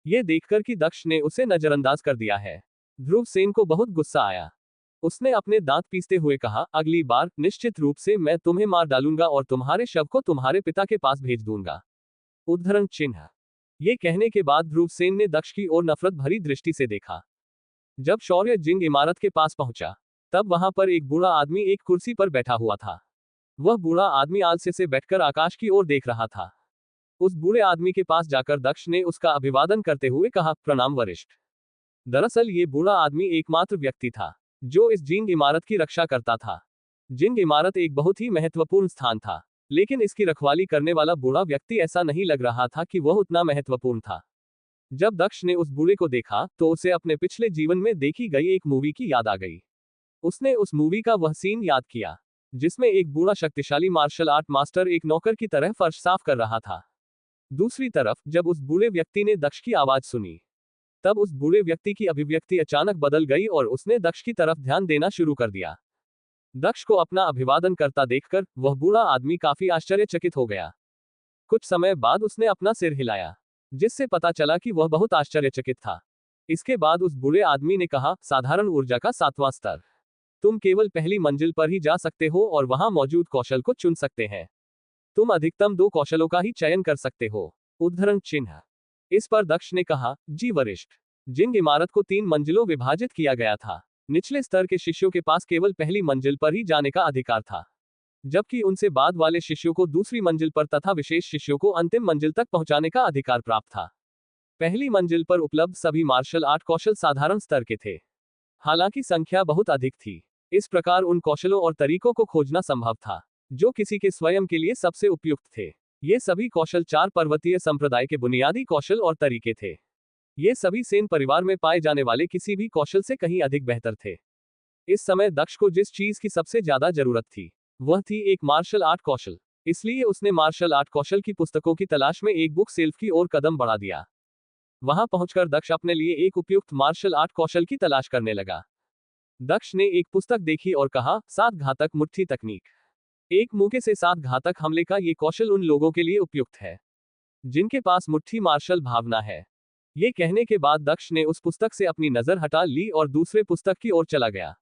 यह देखकर कि दक्ष ने उसे नजरअंदाज कर दिया है, ध्रुव सेन को बहुत गुस्सा आया। उसने अपने दांत पीसते हुए कहा, अगली बार निश्चित रूप से मैं तुम्हें मार डालूंगा और तुम्हारे शव को तुम्हारे पिता के पास भेज दूंगा। उद्धरण चिन्ह। ये कहने के बाद ध्रुव सेन ने दक्ष की ओर नफरत भरी दृष्टि से देखा। जब शौर्य जिंग इमारत के पास पहुंचा, तब वहां पर एक बूढ़ा आदमी एक कुर्सी पर बैठा हुआ था। वह बूढ़ा आदमी आलसे से बैठकर आकाश की ओर देख रहा था। उस बूढ़े आदमी के पास जाकर दक्ष ने उसका अभिवादन करते हुए कहा, प्रणाम वरिष्ठ। दरअसल ये बूढ़ा आदमी एकमात्र व्यक्ति था जो इस जिंग इमारत की रक्षा करता था। जिंग इमारत एक बहुत ही महत्वपूर्ण स्थान था, लेकिन इसकी रखवाली करने वाला बूढ़ा व्यक्ति ऐसा नहीं लग रहा था कि वह उतना महत्वपूर्ण था। जब दक्ष ने उस बूढ़े को देखा तो उसे अपने पिछले जीवन में देखी गई एक मूवी की याद आ गई। उसने उस मूवी का वह सीन याद किया जिसमें एक बूढ़ा शक्तिशाली मार्शल आर्ट मास्टर एक नौकर की तरह फर्श साफ कर रहा था। दूसरी तरफ जब उस बूढ़े व्यक्ति ने दक्ष की आवाज सुनी, तब उस बूढ़े व्यक्ति की अभिव्यक्ति अचानक बदल गई और उसने दक्ष की तरफ ध्यान देना शुरू कर दिया। दक्ष को अपना अभिवादन करता देखकर वह बूढ़ा आदमी काफी आश्चर्यचकित हो गया। कुछ समय बाद उसने अपना सिर हिलाया, जिससे पता चला कि वह बहुत आश्चर्यचकित था। इसके बाद उस बूढ़े आदमी ने कहा, साधारण ऊर्जा का 7वां स्तर। तुम केवल पहली मंजिल पर ही जा सकते हो और वहां मौजूद कौशल को चुन सकते हैं। तुम अधिकतम 2 कौशलों का ही चयन कर सकते हो। उद्धरण चिन्ह। इस पर दक्ष ने कहा, जी वरिष्ठ। जिंग इमारत को 3 मंजिलों विभाजित किया गया था। निचले स्तर के शिष्यों के पास केवल पहली मंजिल पर ही जाने का अधिकार था, जबकि उनसे बाद वाले शिष्यों को दूसरी मंजिल पर तथा विशेष शिष्यों को अंतिम मंजिल तक पहुंचाने का अधिकार प्राप्त था। पहली मंजिल पर उपलब्ध सभी मार्शल आर्ट कौशल साधारण स्तर के थे, हालांकि संख्या बहुत अधिक थी। इस प्रकार उन कौशलों और तरीकों को खोजना संभव था जो किसी के स्वयं के लिए सबसे उपयुक्त थे। ये सभी कौशल 4 पर्वतीय संप्रदाय के बुनियादी कौशल और तरीके थे। ये सभी सेन परिवार में पाए जाने वाले किसी भी कौशल से कहीं अधिक बेहतर थे। इस समय दक्ष को जिस चीज की सबसे ज्यादा जरूरत थी वह थी एक मार्शल आर्ट कौशल। इसलिए उसने मार्शल आर्ट कौशल की पुस्तकों की तलाश में एक बुक सेल्फ की ओर कदम बढ़ा दिया। वहां पहुंचकर दक्ष अपने लिए एक उपयुक्त मार्शल आर्ट कौशल की तलाश करने लगा। दक्ष ने एक पुस्तक देखी और कहा, 7 घातक मुट्ठी तकनीक। एक मौके से 7 घातक हमले का ये कौशल उन लोगों के लिए उपयुक्त है जिनके पास मुट्ठी मार्शल भावना है। ये कहने के बाद दक्ष ने उस पुस्तक से अपनी नजर हटा ली और दूसरे पुस्तक की ओर चला गया।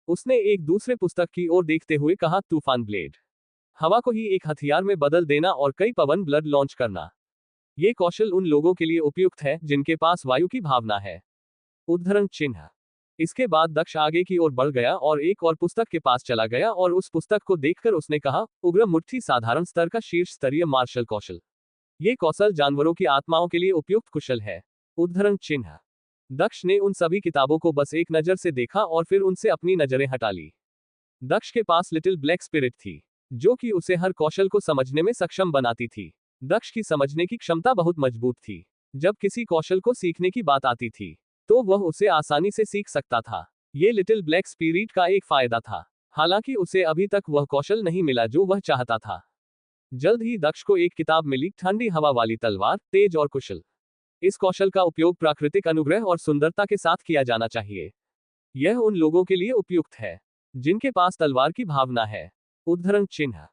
उसने एक दूसरे पुस्तक की ओर देखते हुए कहा, तूफान ब्लेड। हवा को ही एक हथियार में बदल देना और कई पवन ब्लड लॉन्च करना। ये कौशल उन लोगों के लिए उपयुक्त है जिनके पास वायु की भावना है। उद्धरण चिन्ह। इसके बाद दक्ष आगे की ओर बढ़ गया और एक और पुस्तक के पास चला गया और उस पुस्तक को देखकर उसने कहा, उग्र मुट्ठी साधारण स्तर का शीर्ष स्तरीय मार्शल कौशल। ये कौशल जानवरों की आत्माओं के लिए उपयुक्त कुशल है। उद्धरण चिन्ह। दक्ष ने उन सभी किताबों को बस एक नजर से देखा और फिर उनसे अपनी नजरें हटा ली। दक्ष के पास लिटिल ब्लैक स्पिरिट थी जो कि उसे हर कौशल को समझने में सक्षम बनाती थी। दक्ष की समझने की क्षमता बहुत मजबूत थी। जब किसी कौशल को सीखने की बात आती थी तो वह उसे आसानी से सीख सकता था। ये लिटिल ब्लैक स्पिरिट का एक फायदा था, हालांकि उसे अभी तक वह कौशल नहीं मिला जो वह चाहता था। जल्द ही दक्ष को एक किताब मिली, ठंडी हवा वाली तलवार, तेज और कुशल। इस कौशल का उपयोग प्राकृतिक अनुग्रह और सुंदरता के साथ किया जाना चाहिए। यह उन लोगों के लिए उपयुक्त है जिनके पास तलवार की भावना है। उद्धरण चिन्ह।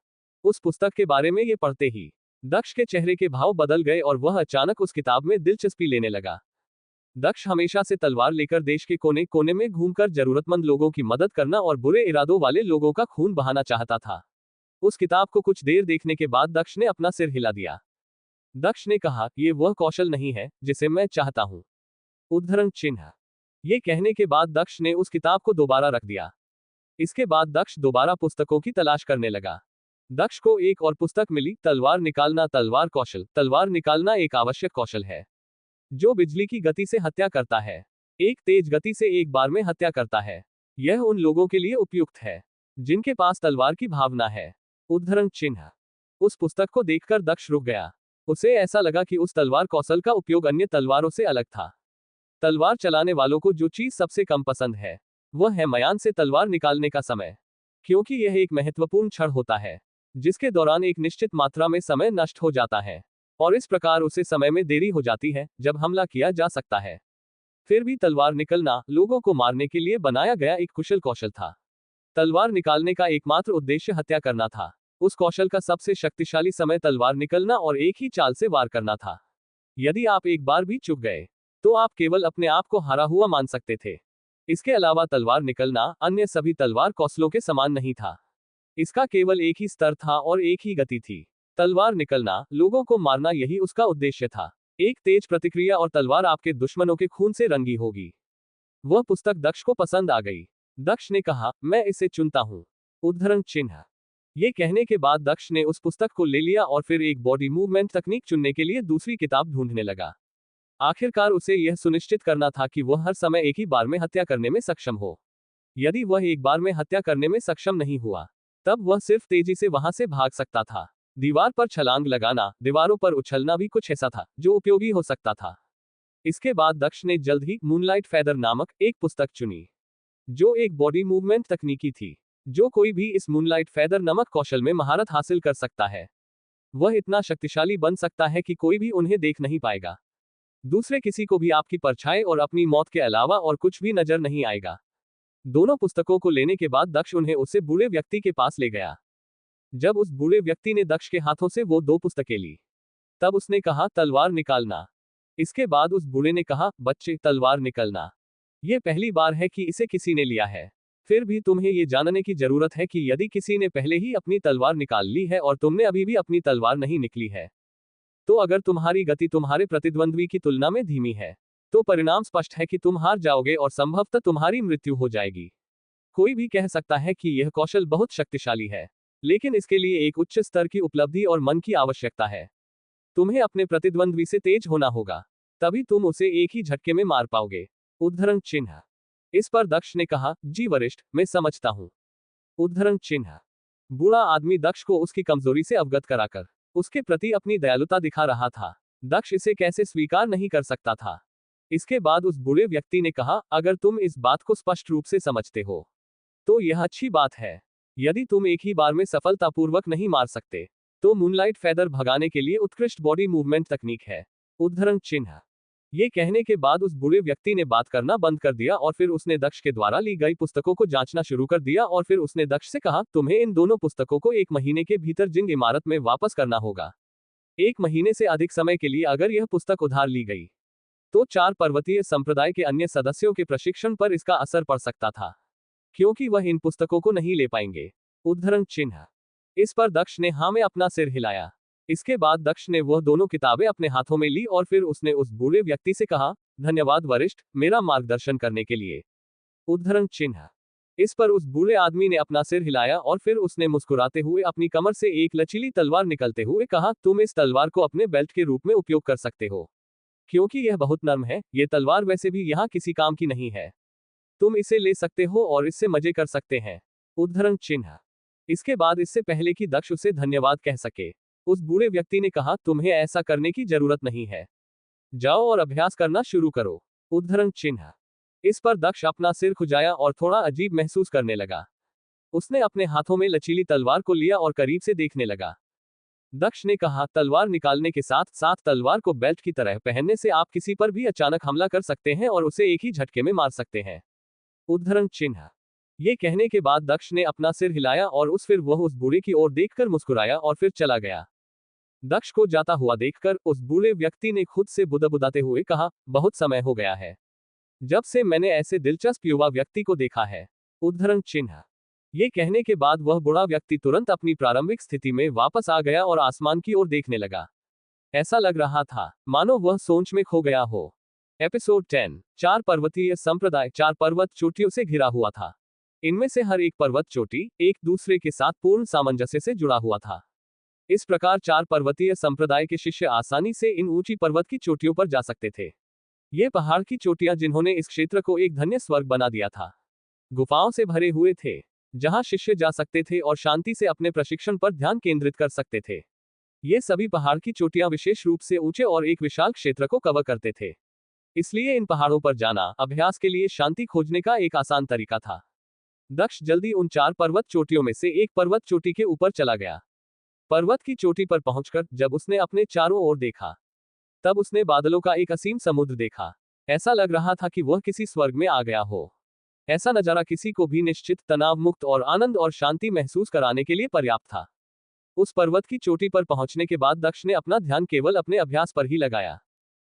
उस पुस्तक के बारे में ये पढ़ते ही दक्ष के चेहरे के भाव बदल गए और वह अचानक उस किताब में दिलचस्पी लेने लगा। दक्ष हमेशा से तलवार लेकर देश के कोने कोने में घूमकर जरूरतमंद लोगों की मदद करना और बुरे इरादों वाले लोगों का खून बहाना चाहता था। उस किताब को कुछ देर देखने के बाद दक्ष ने अपना सिर हिला दिया। दक्ष ने कहा, ये वह कौशल नहीं है जिसे मैं चाहता हूं। उद्धरण चिन्ह। ये कहने के बाद दक्ष ने उस किताब को दोबारा रख दिया। इसके बाद दक्ष दोबारा पुस्तकों की तलाश करने लगा। दक्ष को एक और पुस्तक मिली, तलवार निकालना तलवार कौशल। तलवार निकालना एक आवश्यक कौशल है जो बिजली की गति से हत्या करता है, एक तेज गति से एक बार में हत्या करता है। यह उन लोगों के लिए उपयुक्त है जिनके पास तलवार की भावना है। उद्धरण चिन्ह। उस पुस्तक को देखकर दक्ष रुक गया। उसे ऐसा लगा कि उस तलवार कौशल का उपयोग अन्य तलवारों से अलग था। तलवार चलाने वालों को जो चीज सबसे कम पसंद है वह है म्यान से तलवार निकालने का समय, क्योंकि यह एक महत्वपूर्ण क्षण होता है जिसके दौरान एक निश्चित मात्रा में समय नष्ट हो जाता है और इस प्रकार उसे समय में देरी हो जाती है जब हमला किया जा सकता है। फिर भी तलवार निकलना लोगों को मारने के लिए बनाया गया एक कुशल कौशल था। तलवार निकालने का एकमात्र उद्देश्य हत्या करना था। उस कौशल का सबसे शक्तिशाली समय तलवार निकलना और एक ही चाल से वार करना था। यदि आप एक बार भी चूक गए, तो आप केवल अपने आप को हारा हुआ मान सकते थे। इसके अलावा तलवार निकलना अन्य सभी तलवार कौशलों के समान नहीं था। इसका केवल एक ही स्तर था और एक ही गति थी। तलवार निकलना, लोगों को मारना, यही उसका उद्देश्य था। एक तेज प्रतिक्रिया और तलवार आपके दुश्मनों के खून से रंगी होगी। वह पुस्तक दक्ष को पसंद आ गई। दक्ष ने कहा, मैं इसे चुनता हूं। उद्धरण चिन्ह। ये कहने के बाद दक्ष ने उस पुस्तक को ले लिया और फिर एक बॉडी मूवमेंट तकनीक चुनने के लिए दूसरी किताब ढूंढने लगा। आखिरकार उसे यह सुनिश्चित करना था कि वह हर समय एक ही बार में हत्या करने में सक्षम हो। यदि वह एक बार में हत्या करने में सक्षम नहीं हुआ, तब वह सिर्फ तेजी से वहां से भाग सकता था। दीवार पर छलांग लगाना, दीवारों पर उछलना भी कुछ ऐसा था जो उपयोगी हो सकता था। इसके बाद दक्ष ने जल्द ही मूनलाइट फेदर नामक एक पुस्तक चुनी, जो एक बॉडी मूवमेंट तकनीकी थी। जो कोई भी इस मूनलाइट फेदर नामक कौशल में महारत हासिल कर सकता है। वह इतना शक्तिशाली बन सकता है कि कोई भी उन्हें देख नहीं पाएगा। दूसरे किसी को भी आपकी परछाई और अपनी मौत के अलावा और कुछ भी नजर नहीं आएगा। दोनों पुस्तकों को लेने के बाद दक्ष उन्हें उस बूढ़े व्यक्ति के पास ले गया। जब उस बूढ़े व्यक्ति ने दक्ष के हाथों से वो 2 पुस्तकें ली, तब उसने कहा, तलवार निकालना। इसके बाद उस बूढ़े ने कहा, बच्चे, तलवार निकलना। ये पहली बार है कि इसे किसी ने लिया है। फिर भी तुम्हें ये जानने की जरूरत है कि यदि किसी ने पहले ही अपनी तलवार निकाल ली है और तुमने अभी भी अपनी तलवार नहीं निकली है, तो अगर तुम्हारी गति तुम्हारे प्रतिद्वंद्वी की तुलना में धीमी है, तो परिणाम स्पष्ट है कि तुम हार जाओगे और संभवतः तुम्हारी मृत्यु हो जाएगी। कोई भी कह सकता है कि यह कौशल बहुत शक्तिशाली है, लेकिन इसके लिए एक उच्च स्तर की उपलब्धि और मन की आवश्यकता है। तुम्हें अपने प्रतिद्वंद्वी से तेज होना होगा, तभी तुम उसे एक ही झटके में मार पाओगे। उद्धरण चिन्ह। इस पर दक्ष ने कहा, जी वरिष्ठ, मैं समझता हूं। उद्धरण चिन्ह। बूढ़ा आदमी दक्ष को उसकी कमजोरी से अवगत कराकर उसके प्रति अपनी दयालुता दिखा रहा था। दक्ष इसे कैसे स्वीकार नहीं कर सकता था। इसके बाद उस बूढ़े व्यक्ति ने कहा, अगर तुम इस बात को स्पष्ट रूप से समझते हो, तो यह अच्छी बात है। यदि तुम एक ही बार में सफलतापूर्वक नहीं मार सकते, तो मूनलाइट फेदर भगाने के लिए उत्कृष्ट बॉडी मूवमेंट तकनीक है। उद्धरण चिन्ह। ये कहने के बाद उस बूढ़े व्यक्ति ने बात करना बंद कर दिया और फिर उसने दक्ष के द्वारा ली गई पुस्तकों को जांचना शुरू कर दिया और फिर उसने दक्ष से कहा, तुम्हें इन दोनों पुस्तकों को 1 महीने के भीतर जिंग इमारत में वापस करना होगा। 1 महीने से अधिक समय के लिए अगर यह पुस्तक उधार ली गई, तो 4 पर्वतीय संप्रदाय के अन्य सदस्यों के प्रशिक्षण पर इसका असर पड़ सकता था, क्योंकि वह इन पुस्तकों को नहीं ले पाएंगे। उद्धरण चिन्ह। इस पर दक्ष ने हाँ में अपना सिर हिलाया। इसके बाद दक्ष ने वह दोनों किताबें अपने हाथों में ली और फिर उसने उस बूढ़े व्यक्ति से कहा, धन्यवाद वरिष्ठ, मेरा मार्गदर्शन करने के लिए। उद्धरण चिन्ह। इस पर उस बूढ़े आदमी ने अपना सिर हिलाया और फिर उसने मुस्कुराते हुए अपनी कमर से एक लचीली तलवार निकलते हुए कहा, तुम इस तलवार को अपने बेल्ट के रूप में उपयोग कर सकते हो, क्योंकि यह बहुत नर्म है। ये तलवार वैसे भी यहाँ किसी काम की नहीं है। तुम इसे ले सकते हो और इससे मजे कर सकते हैं। उद्धरण चिन्ह। इसके बाद इससे पहले कि दक्ष उसे धन्यवाद कह सके, उस बूढ़े व्यक्ति ने कहा, तुम्हें ऐसा करने की जरूरत नहीं है। जाओ और अभ्यास करना शुरू करो। उद्धरण चिन्ह। इस पर दक्ष अपना सिर खुजाया और थोड़ा अजीब महसूस करने लगा। उसने अपने हाथों में लचीली तलवार को लिया और करीब से देखने लगा। दक्ष ने कहा, तलवार निकालने के साथ साथ तलवार को बेल्ट की तरह पहनने से आप किसी पर भी अचानक हमला कर सकते हैं और उसे एक ही झटके में मार सकते हैं। उद्धरण चिन्ह। ये कहने के बाद दक्ष ने अपना सिर हिलाया और फिर वह उस बूढ़े की ओर देखकर मुस्कुराया और फिर चला गया। दक्ष को जाता हुआ देखकर उस बूढ़े व्यक्ति ने खुद से बुदबुदाते हुए कहा, बहुत समय हो गया है जब से मैंने ऐसे दिलचस्प युवा व्यक्ति को देखा है। उद्धरण चिन्ह। ये कहने के बाद वह बूढ़ा व्यक्ति तुरंत अपनी प्रारंभिक स्थिति में वापस आ गया और आसमान की ओर देखने लगा। ऐसा लग रहा था मानो वह सोच में खो गया हो। एपिसोड 10। 4 पर्वतीय संप्रदाय 4 पर्वत चोटियों से घिरा हुआ था। इनमें से हर एक पर्वत चोटी एक दूसरे के साथ पूर्ण सामंजस्य से जुड़ा हुआ था। इस प्रकार 4 पर्वतीय संप्रदाय के शिष्य आसानी से इन ऊंची पर्वत की चोटियों पर जा सकते थे। ये पहाड़ की चोटियां जिन्होंने इस क्षेत्र को एक धन्य स्वर्ग बना दिया था, गुफाओं से भरे हुए थे, जहां शिष्य जा सकते थे और शांति से अपने प्रशिक्षण पर ध्यान केंद्रित कर सकते थे। ये सभी पहाड़ की चोटियां विशेष रूप से ऊंचे और एक विशाल क्षेत्र को कवर करते थे। इसलिए इन पहाड़ों पर जाना अभ्यास के लिए शांति खोजने का एक आसान तरीका था। दक्ष जल्दी उन 4 पर्वत चोटियों में से एक पर्वत चोटी के ऊपर चला गया। पर्वत की चोटी पर पहुंचकर जब उसने अपने चारों ओर देखा, तब उसने बादलों का एक असीम समुद्र देखा। ऐसा लग रहा था कि वह किसी स्वर्ग में आ गया हो। ऐसा नजारा किसी को भी निश्चित, तनाव मुक्त और आनंद और शांति महसूस कराने के लिए पर्याप्त था। उस पर्वत की चोटी पर पहुंचने के बाद दक्ष ने अपना ध्यान केवल अपने अभ्यास पर ही लगाया।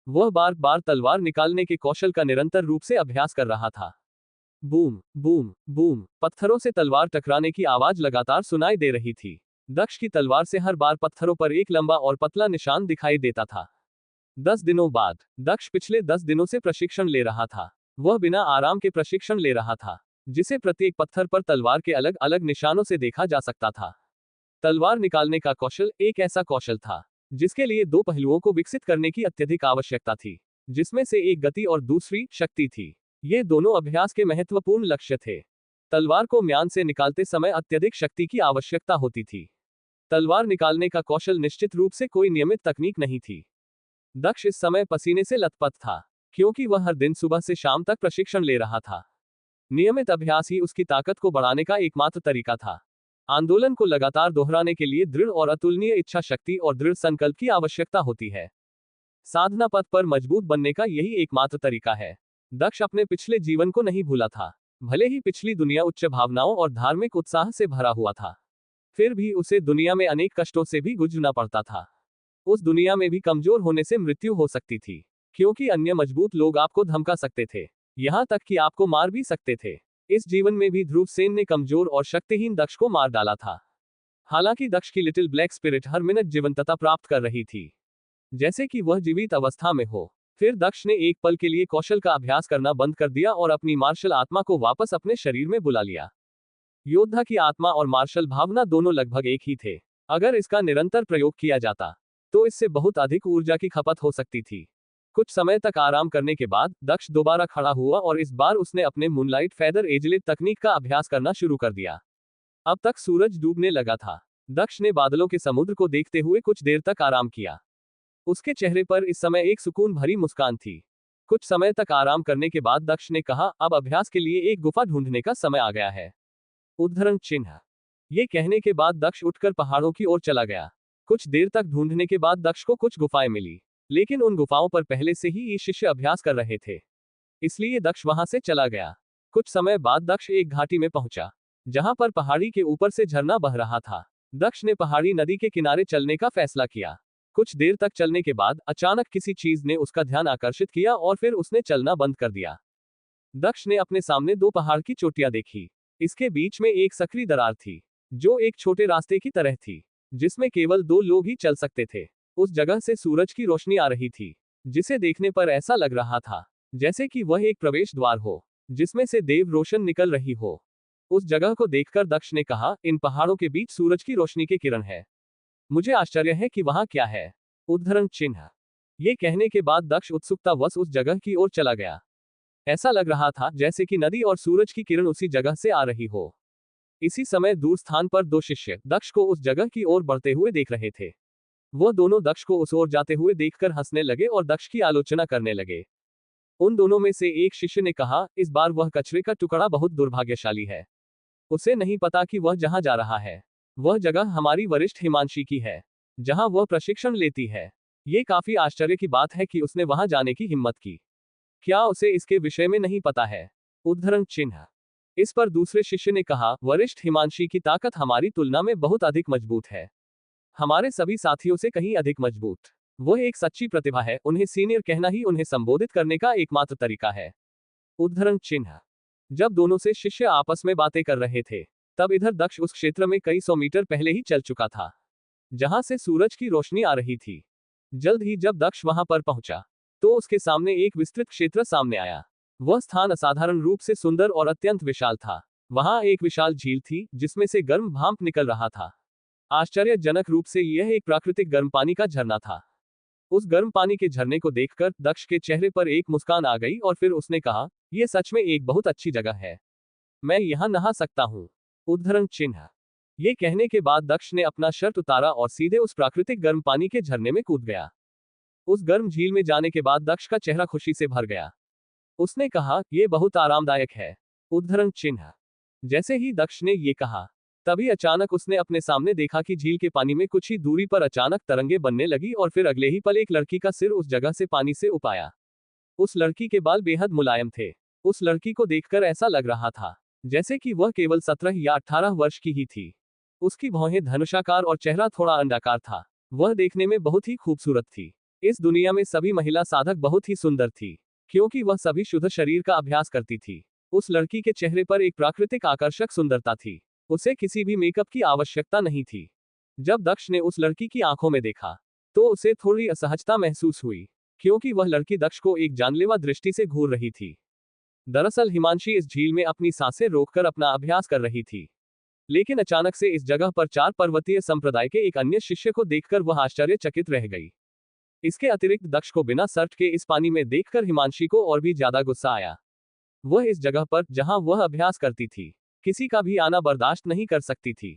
वह बार बार तलवार निकालने के कौशल का निरंतर रूप से अभ्यास कर रहा था। बूम बूम बूम, पत्थरों से तलवार टकराने की आवाज लगातार सुनाई दे रही थी। दक्ष की तलवार से हर बार पत्थरों पर एक लंबा और पतला निशान दिखाई देता था। 10 दिनों बाद दक्ष पिछले 10 दिनों से प्रशिक्षण ले रहा था। वह बिना आराम के प्रशिक्षण ले रहा था, जिसे प्रत्येक पत्थर पर तलवार के अलग अलग निशानों से देखा जा सकता था। तलवार निकालने का कौशल एक ऐसा कौशल था जिसके लिए दो पहलुओं को विकसित करने की अत्यधिक आवश्यकता थी, जिसमें से एक गति और दूसरी शक्ति थी। ये दोनों अभ्यास के महत्वपूर्ण लक्ष्य थे। तलवार को म्यान से निकालते समय अत्यधिक शक्ति की आवश्यकता होती थी। तलवार निकालने का कौशल निश्चित रूप से कोई नियमित तकनीक नहीं थी। दक्ष इस समय पसीने से लथपथ था, क्योंकि वह हर दिन सुबह से शाम तक प्रशिक्षण ले रहा था। नियमित अभ्यास ही उसकी ताकत को बढ़ाने का एकमात्र तरीका था। आंदोलन को लगातार दोहराने के लिए दृढ़ और अतुलनीय इच्छा शक्ति और दृढ़ संकल्प की आवश्यकता होती है। साधना पथ पर मजबूत बनने का यही एकमात्र तरीका है। दक्ष अपने पिछले जीवन को नहीं भूला था। भले ही पिछली दुनिया उच्च भावनाओं और धार्मिक उत्साह से भरा हुआ था, फिर भी उसे दुनिया में अनेक कष्टों से भी गुजरना पड़ता था। उस दुनिया में भी कमजोर होने से मृत्यु हो सकती थी, क्योंकि अन्य मजबूत लोग आपको धमका सकते थे, यहां तक कि आपको मार भी सकते थे। इस जीवन में भी ध्रुवसेन ने कमजोर और शक्तिहीन दक्ष को मार डाला था। हालांकि दक्ष की लिटिल ब्लैक स्पिरिट हर मिनट जीवंतता प्राप्त कर रही थी, जैसे कि वह जीवित अवस्था में हो। फिर दक्ष ने एक पल के लिए कौशल का अभ्यास करना बंद कर दिया और अपनी मार्शल आत्मा को वापस अपने शरीर में बुला लिया। योद्धा की आत्मा और मार्शल भावना दोनों लगभग एक ही थे। अगर इसका निरंतर प्रयोग किया जाता तो इससे बहुत अधिक ऊर्जा की खपत हो सकती थी। कुछ समय तक आराम करने के बाद दक्ष दोबारा खड़ा हुआ और इस बार उसने अपने मूनलाइट फेदर एजलेट तकनीक का अभ्यास करना शुरू कर दिया। अब तक सूरज डूबने लगा था। दक्ष ने बादलों के समुद्र को देखते हुए कुछ देर तक आराम किया। उसके चेहरे पर इस समय एक सुकून भरी मुस्कान थी। कुछ समय तक आराम करने के बाद दक्ष ने कहा, अब अभ्यास के लिए एक गुफा ढूंढने का समय आ गया है। उद्धरण चिन्ह। ये कहने के बाद दक्ष उठकर पहाड़ों की ओर चला गया। कुछ देर तक ढूंढने के बाद दक्ष को कुछ गुफाएं मिली, लेकिन उन गुफाओं पर पहले से ही ये शिष्य अभ्यास कर रहे थे, इसलिए दक्ष वहां से चला गया। कुछ समय बाद दक्ष एक घाटी में पहुंचा, जहां पर पहाड़ी के ऊपर से झरना बह रहा था। दक्ष ने पहाड़ी नदी के किनारे चलने का फैसला किया। कुछ देर तक चलने के बाद अचानक किसी चीज ने उसका ध्यान आकर्षित किया और फिर उसने चलना बंद कर दिया। दक्ष ने अपने सामने दो पहाड़ की चोटियां देखी। इसके बीच में एक सकरी दरार थी, जो एक छोटे रास्ते की तरह थी, जिसमें केवल दो लोग ही चल सकते थे। उस जगह से सूरज की रोशनी आ रही थी, जिसे देखने पर ऐसा लग रहा था जैसे कि वह एक प्रवेश द्वार हो, जिसमें से देव रोशन निकल रही हो। उस जगह को देखकर दक्ष ने कहा, इन पहाड़ों के बीच सूरज की रोशनी के किरण है। मुझे आश्चर्य है कि वहां क्या है। उद्धरण चिन्ह। ये कहने के बाद दक्ष उत्सुकतावश उस जगह की ओर चला गया। ऐसा लग रहा था जैसे कि नदी और सूरज की किरण उसी जगह से आ रही हो। इसी समय दूर स्थान पर दो शिष्य दक्ष को उस जगह की ओर बढ़ते हुए देख रहे थे। वह दोनों दक्ष को उस ओर जाते हुए देखकर हंसने लगे और दक्ष की आलोचना करने लगे। उन दोनों में से एक शिष्य ने कहा, इस बार वह कचरे का टुकड़ा बहुत दुर्भाग्यशाली है। उसे नहीं पता कि वह जहां जा रहा है वह जगह हमारी वरिष्ठ हिमांशी की है, जहां वह प्रशिक्षण लेती है। ये काफी आश्चर्य की बात है कि उसने वहां जाने की हिम्मत की। क्या उसे इसके विषय में नहीं पता है? उद्धरण चिन्ह। इस पर दूसरे शिष्य ने कहा, वरिष्ठ हिमांशी की ताकत हमारी तुलना में बहुत अधिक मजबूत है, हमारे सभी साथियों से कहीं अधिक मजबूत। वह एक सच्ची प्रतिभा है, उन्हें सीनियर कहना ही उन्हें संबोधित करने का एकमात्र तरीका है। उद्धरण चिन्ह। जब दोनों से शिष्य आपस में बातें कर रहे थे, तब इधर दक्ष उस क्षेत्र में कई 100 मीटर पहले ही चल चुका था, जहां से सूरज की रोशनी आ रही थी। जल्द ही जब दक्ष वहां पर पहुंचा, तो उसके सामने एक विस्तृत क्षेत्र सामने आया। वह स्थान असाधारण रूप से सुंदर और अत्यंत विशाल था। वहां एक विशाल झील थी, जिसमें से गर्म भाप निकल रहा था। आश्चर्यजनक रूप से यह एक प्राकृतिक गर्म पानी का झरना था। उस गर्म पानी के झरने को देखकर दक्ष के चेहरे पर एक मुस्कान आ गई और फिर उसने कहा, यह सच में एक बहुत अच्छी जगह है, मैं यहां नहा सकता हूं। उद्धरण चिन्ह। ये कहने के बाद दक्ष ने अपना शर्ट उतारा और सीधे उस प्राकृतिक गर्म पानी के झरने में कूद गया। उस गर्म झील में जाने के बाद दक्ष का चेहरा खुशी से भर गया। उसने कहा, यह बहुत आरामदायक है। उद्धरण चिन्ह। जैसे ही दक्ष ने ये कहा, तभी अचानक उसने अपने सामने देखा कि झील के पानी में कुछ ही दूरी पर अचानक तरंगे बनने लगी और फिर अगले ही पल एक लड़की का सिर उस जगह से पानी से ऊपर आया। उस लड़की के बाल बेहद मुलायम थे। उस लड़की को देखकर ऐसा लग रहा था जैसे कि वह केवल 17 या 18 वर्ष की ही थी। उसकी भौहें धनुषाकार और चेहरा थोड़ा अंडाकार था। वह देखने में बहुत ही खूबसूरत थी। इस दुनिया में सभी महिला साधक बहुत ही सुंदर थी, क्योंकि वह सभी शुद्ध शरीर का अभ्यास करती थी। उस लड़की के चेहरे पर एक प्राकृतिक आकर्षक सुंदरता थी। उसे किसी भी मेकअप की आवश्यकता नहीं थी। जब दक्ष ने उस लड़की की आंखों में देखा, तो उसे थोड़ी असहजता महसूस हुई, क्योंकि वह लड़की दक्ष को एक जानलेवा दृष्टि से घूर रही थी। दरअसल हिमांशी इस झील में अपनी सांसें रोककर अपना अभ्यास कर रही थी। लेकिन अचानक से इस जगह पर 4 पर्वतीय संप्रदाय के एक अन्य शिष्य को देखकर वह आश्चर्यचकित रह गई। इसके अतिरिक्त दक्ष को बिना शर्ट के इस पानी में देखकर हिमांशी को और भी ज्यादा गुस्सा आया। वह इस जगह पर, जहां वह अभ्यास करती थी, किसी का भी आना बर्दाश्त नहीं कर सकती थी।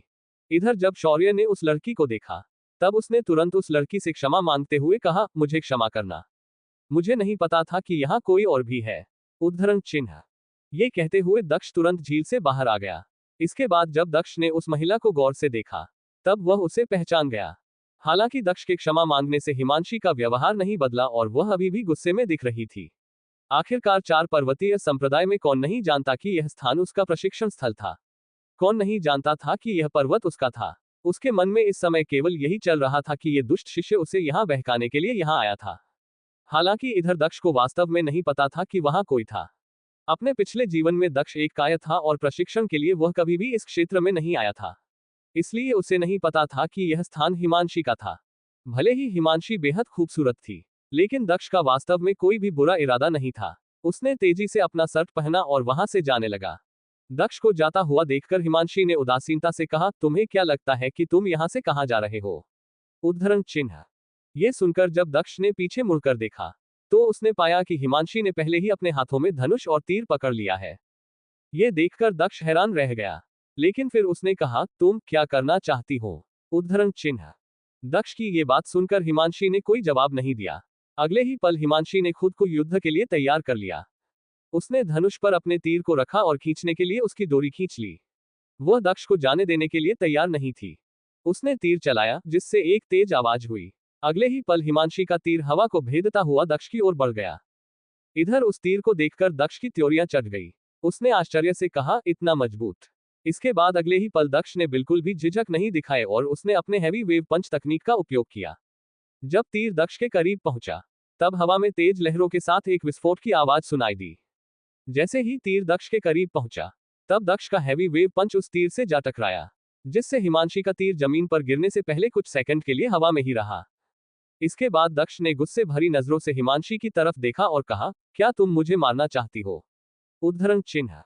इधर जब शौर्य ने उस लड़की को देखा, तब उसने तुरंत उस लड़की से क्षमा मांगते हुए कहा, मुझे क्षमा करना, मुझे नहीं पता था कि यहाँ कोई और भी है। उद्धरण चिन्ह। ये कहते हुए दक्ष तुरंत झील से बाहर आ गया। इसके बाद जब दक्ष ने उस महिला को गौर से देखा, तब वह उसे पहचान गया। हालांकि दक्ष के क्षमा मांगने से हिमांशी का व्यवहार नहीं बदला और वह अभी भी गुस्से में दिख रही थी। आखिरकार 4 पर्वतीय संप्रदाय में कौन नहीं जानता कि यह स्थान उसका प्रशिक्षण स्थल था। कौन नहीं जानता था कि यह पर्वत उसका था। उसके मन में इस समय केवल यही चल रहा था कि यह दुष्ट शिष्य उसे यहाँ बहकाने के लिए यहाँ आया था। हालांकि इधर दक्ष को वास्तव में नहीं पता था कि वहां कोई था। अपने पिछले जीवन में दक्ष एक कायर था और प्रशिक्षण के लिए वह कभी भी इस क्षेत्र में नहीं आया था। इसलिए उसे नहीं पता था कि यह स्थान हिमांशी का था। भले ही हिमांशी बेहद खूबसूरत थी, लेकिन दक्ष का वास्तव में कोई भी बुरा इरादा नहीं था। उसने तेजी से अपना शर्ट पहना और वहां से जाने लगा। दक्ष को जाता हुआ देखकर हिमांशी ने उदासीनता से कहा, तुम्हें क्या लगता है कि तुम यहाँ से कहाँ जा रहे हो? उद्धरण चिन्ह। ये सुनकर जब दक्ष ने पीछे मुड़कर देखा, तो उसने पाया कि हिमांशी ने पहले ही अपने हाथों में धनुष और तीर पकड़ लिया है। ये देखकर दक्ष हैरान रह गया, लेकिन फिर उसने कहा, तुम क्या करना चाहती हो? उद्धरण चिन्ह। दक्ष की ये बात सुनकर हिमांशी ने कोई जवाब नहीं दिया। अगले ही पल हिमांशी ने खुद को युद्ध के लिए तैयार कर लिया। उसने धनुष पर अपने तीर को रखा और खींचने के लिए उसकी डोरी खींच ली। वह दक्ष को जाने देने के लिए तैयार नहीं थी। उसने तीर चलाया, जिससे एक तेज आवाज हुई। अगले ही पल हिमांशी का तीर हवा को भेदता हुआ दक्ष की ओर बढ़ गया। इधर उस तीर को देखकर दक्ष की त्योरियां चढ़ गई। उसने आश्चर्य से कहा, इतना मजबूत। इसके बाद अगले ही पल दक्ष ने बिल्कुल भी झिझक नहीं दिखाए और उसने अपने हैवी वेव पंच तकनीक का उपयोग किया। जब तीर दक्ष के करीब पहुंचा, तब हवा में तेज लहरों के साथ एक विस्फोट की आवाज सुनाई दी। जैसे ही तीर दक्ष के करीब पहुंचा, तब दक्ष का हैवी वेव पंच उस तीर से जा टकराया, जिससे हिमांशी का तीर जमीन पर गिरने से पहले कुछ सेकंड के लिए हवा में ही रहा। इसके बाद दक्ष ने गुस्से भरी नजरों से हिमांशी की तरफ देखा और कहा, क्या तुम मुझे मारना चाहती हो? उद्धरण चिन्ह।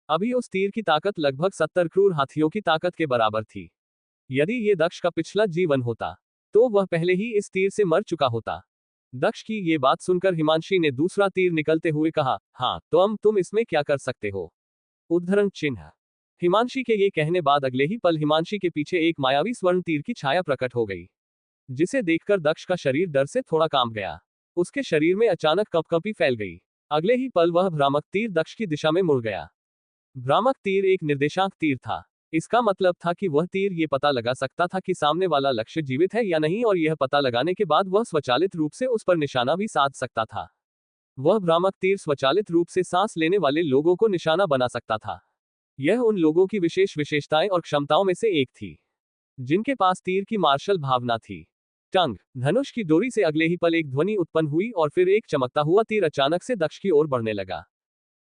अभी उस तीर की ताकत लगभग 70 क्रूर हाथियों की ताकत के बराबर थी। यदि ये दक्ष का पिछला जीवन होता, तो वह पहले ही इस तीर से मर चुका होता। दक्ष की ये बात सुनकर हिमांशी ने दूसरा तीर निकलते हुए कहा, हाँ, तो तुम इसमें क्या कर सकते हो? उद्धरण चिन्ह। हिमांशी के ये कहने बाद अगले ही पल हिमांशी के पीछे एक मायावी स्वर्ण तीर की छाया प्रकट हो गई, जिसे देखकर दक्ष का शरीर डर से थोड़ा कांप गया। उसके शरीर में अचानक कंपकंपी फैल गई। अगले ही पल वह भ्रामक तीर दक्ष की दिशा में मुड़ गया। भ्रामक तीर एक निर्देशांक तीर था। इसका मतलब था कि वह तीर ये पता लगा सकता था कि सामने वाला लक्ष्य जीवित है या नहीं, और यह पता लगाने के बाद वह स्वचालित रूप से उस पर निशाना भी साध सकता था। वह भ्रामक तीर स्वचालित रूप से सांस लेने वाले लोगों को निशाना बना सकता था। यह उन लोगों की विशेष विशेषताएं और क्षमताओं में से एक थी, जिनके पास तीर की मार्शल भावना थी। टंग। धनुष की डोरी से अगले ही पल एक ध्वनि उत्पन्न हुई और फिर एक चमकता हुआ तीर अचानक से दक्ष की ओर बढ़ने लगा।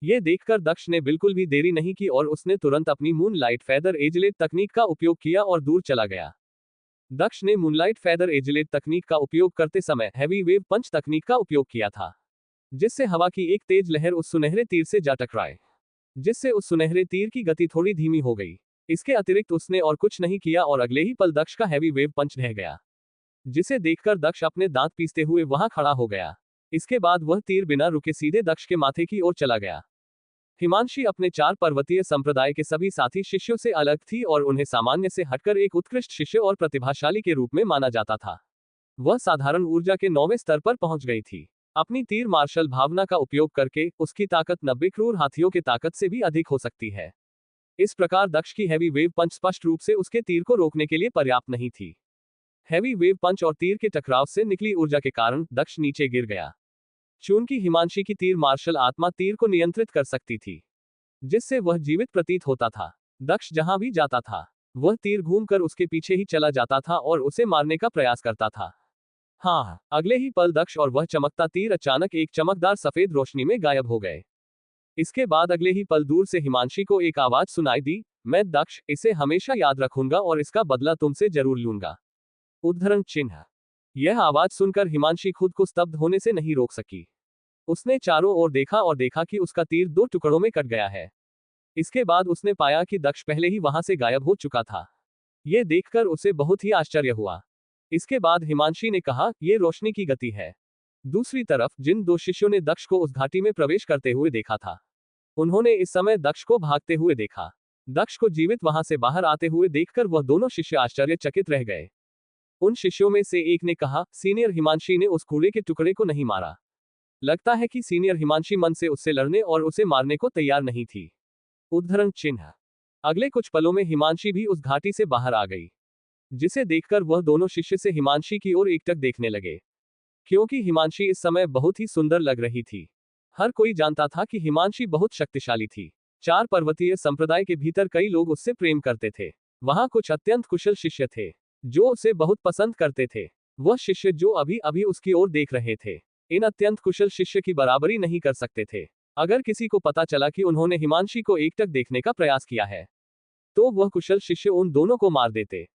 यह देखकर दक्ष ने बिल्कुल भी देरी नहीं की और उसने तुरंत अपनी मूनलाइट फेदर एजलेट तकनीक का उपयोग किया और दूर चला गया। दक्ष ने मूनलाइट फेदर एजलेट तकनीक का उपयोग करते समय हैवी वेव पंच तकनीक का उपयोग किया था, जिससे हवा की एक तेज लहर उस सुनहरे तीर से जा टकराए, जिससे उस सुनहरे तीर की गति थोड़ी धीमी हो गई। इसके अतिरिक्त उसने और कुछ नहीं किया और अगले ही पल दक्ष का हैवी वेव पंच ढह गया, जिसे देखकर दक्ष अपने दांत पीसते हुए वहां खड़ा हो गया। इसके बाद वह तीर बिना रुके सीधे दक्ष के माथे की ओर चला गया। हिमांशी अपने 4 पर्वतीय संप्रदाय के सभी साथी शिष्यों से अलग थी और उन्हें सामान्य से हटकर एक उत्कृष्ट शिष्य और प्रतिभाशाली के रूप में माना जाता था। वह साधारण ऊर्जा के 9वें स्तर पर पहुंच गई थी। अपनी तीर मार्शल भावना का उपयोग करके उसकी ताकत 90 क्रूर हाथियों की ताकत से भी अधिक हो सकती है। इस प्रकार दक्ष की हैवी वेव पंच स्पष्ट रूप से उसके तीर को रोकने के लिए पर्याप्त नहीं थी। हैवी वेव पंच और तीर के टकराव से निकली ऊर्जा के कारण दक्ष नीचे गिर गया। चूंकि हिमांशी की तीर मार्शल आत्मा तीर को नियंत्रित कर सकती थी, जिससे वह जीवित प्रतीत होता था। दक्ष जहां भी जाता था, वह तीर घूमकर उसके पीछे ही चला जाता था और उसे मारने का प्रयास करता था। हाँ, अगले ही पल दक्ष और वह चमकता तीर अचानक एक चमकदार सफेद रोशनी में गायब हो गए। इसके बाद अगले ही पल दूर से हिमांशी को एक आवाज सुनाई दी, मैं दक्ष, इसे हमेशा याद रखूंगा और इसका बदला तुमसे जरूर लूंगा। उद्धरण चिन्ह। यह आवाज सुनकर हिमांशी खुद को स्तब्ध होने से नहीं रोक सकी। उसने चारों ओर देखा और देखा कि उसका तीर 2 टुकड़ों में कट गया है। इसके बाद उसने पाया कि दक्ष पहले ही वहां से गायब हो चुका था। यह देखकर उसे बहुत ही आश्चर्य हुआ। इसके बाद हिमांशी ने कहा, यह रोशनी की गति है। दूसरी तरफ जिन 2 शिष्यों ने दक्ष को उस घाटी में प्रवेश करते हुए देखा था, उन्होंने इस समय दक्ष को भागते हुए देखा। दक्ष को जीवित वहां से बाहर आते हुए देखकर वह दोनों शिष्य आश्चर्यचकित रह गए। उन शिष्यों में से एक ने कहा, सीनियर हिमांशी ने उस कूड़े के टुकड़े को नहीं मारा। लगता है कि सीनियर हिमांशी मन से उससे लड़ने और उसे मारने को तैयार नहीं थी। उद्धरण चिन्ह। अगले कुछ पलों में हिमांशी भी उस घाटी से बाहर आ गई, जिसे देखकर वह दोनों शिष्य से हिमांशी की ओर एकटक देखने लगे, क्योंकि हिमांशी इस समय बहुत ही सुंदर लग रही थी। हर कोई जानता था कि हिमांशी बहुत शक्तिशाली थी। 4 पर्वतीय संप्रदाय के भीतर कई लोग उससे प्रेम करते थे। वहां कुछ अत्यंत कुशल शिष्य थे जो उसे बहुत पसंद करते थे। वह शिष्य जो अभी अभी उसकी ओर देख रहे थे, इन अत्यंत कुशल शिष्य की बराबरी नहीं कर सकते थे। अगर किसी को पता चला कि उन्होंने हिमांशी को एकटक देखने का प्रयास किया है, तो वह कुशल शिष्य उन दोनों को मार देते।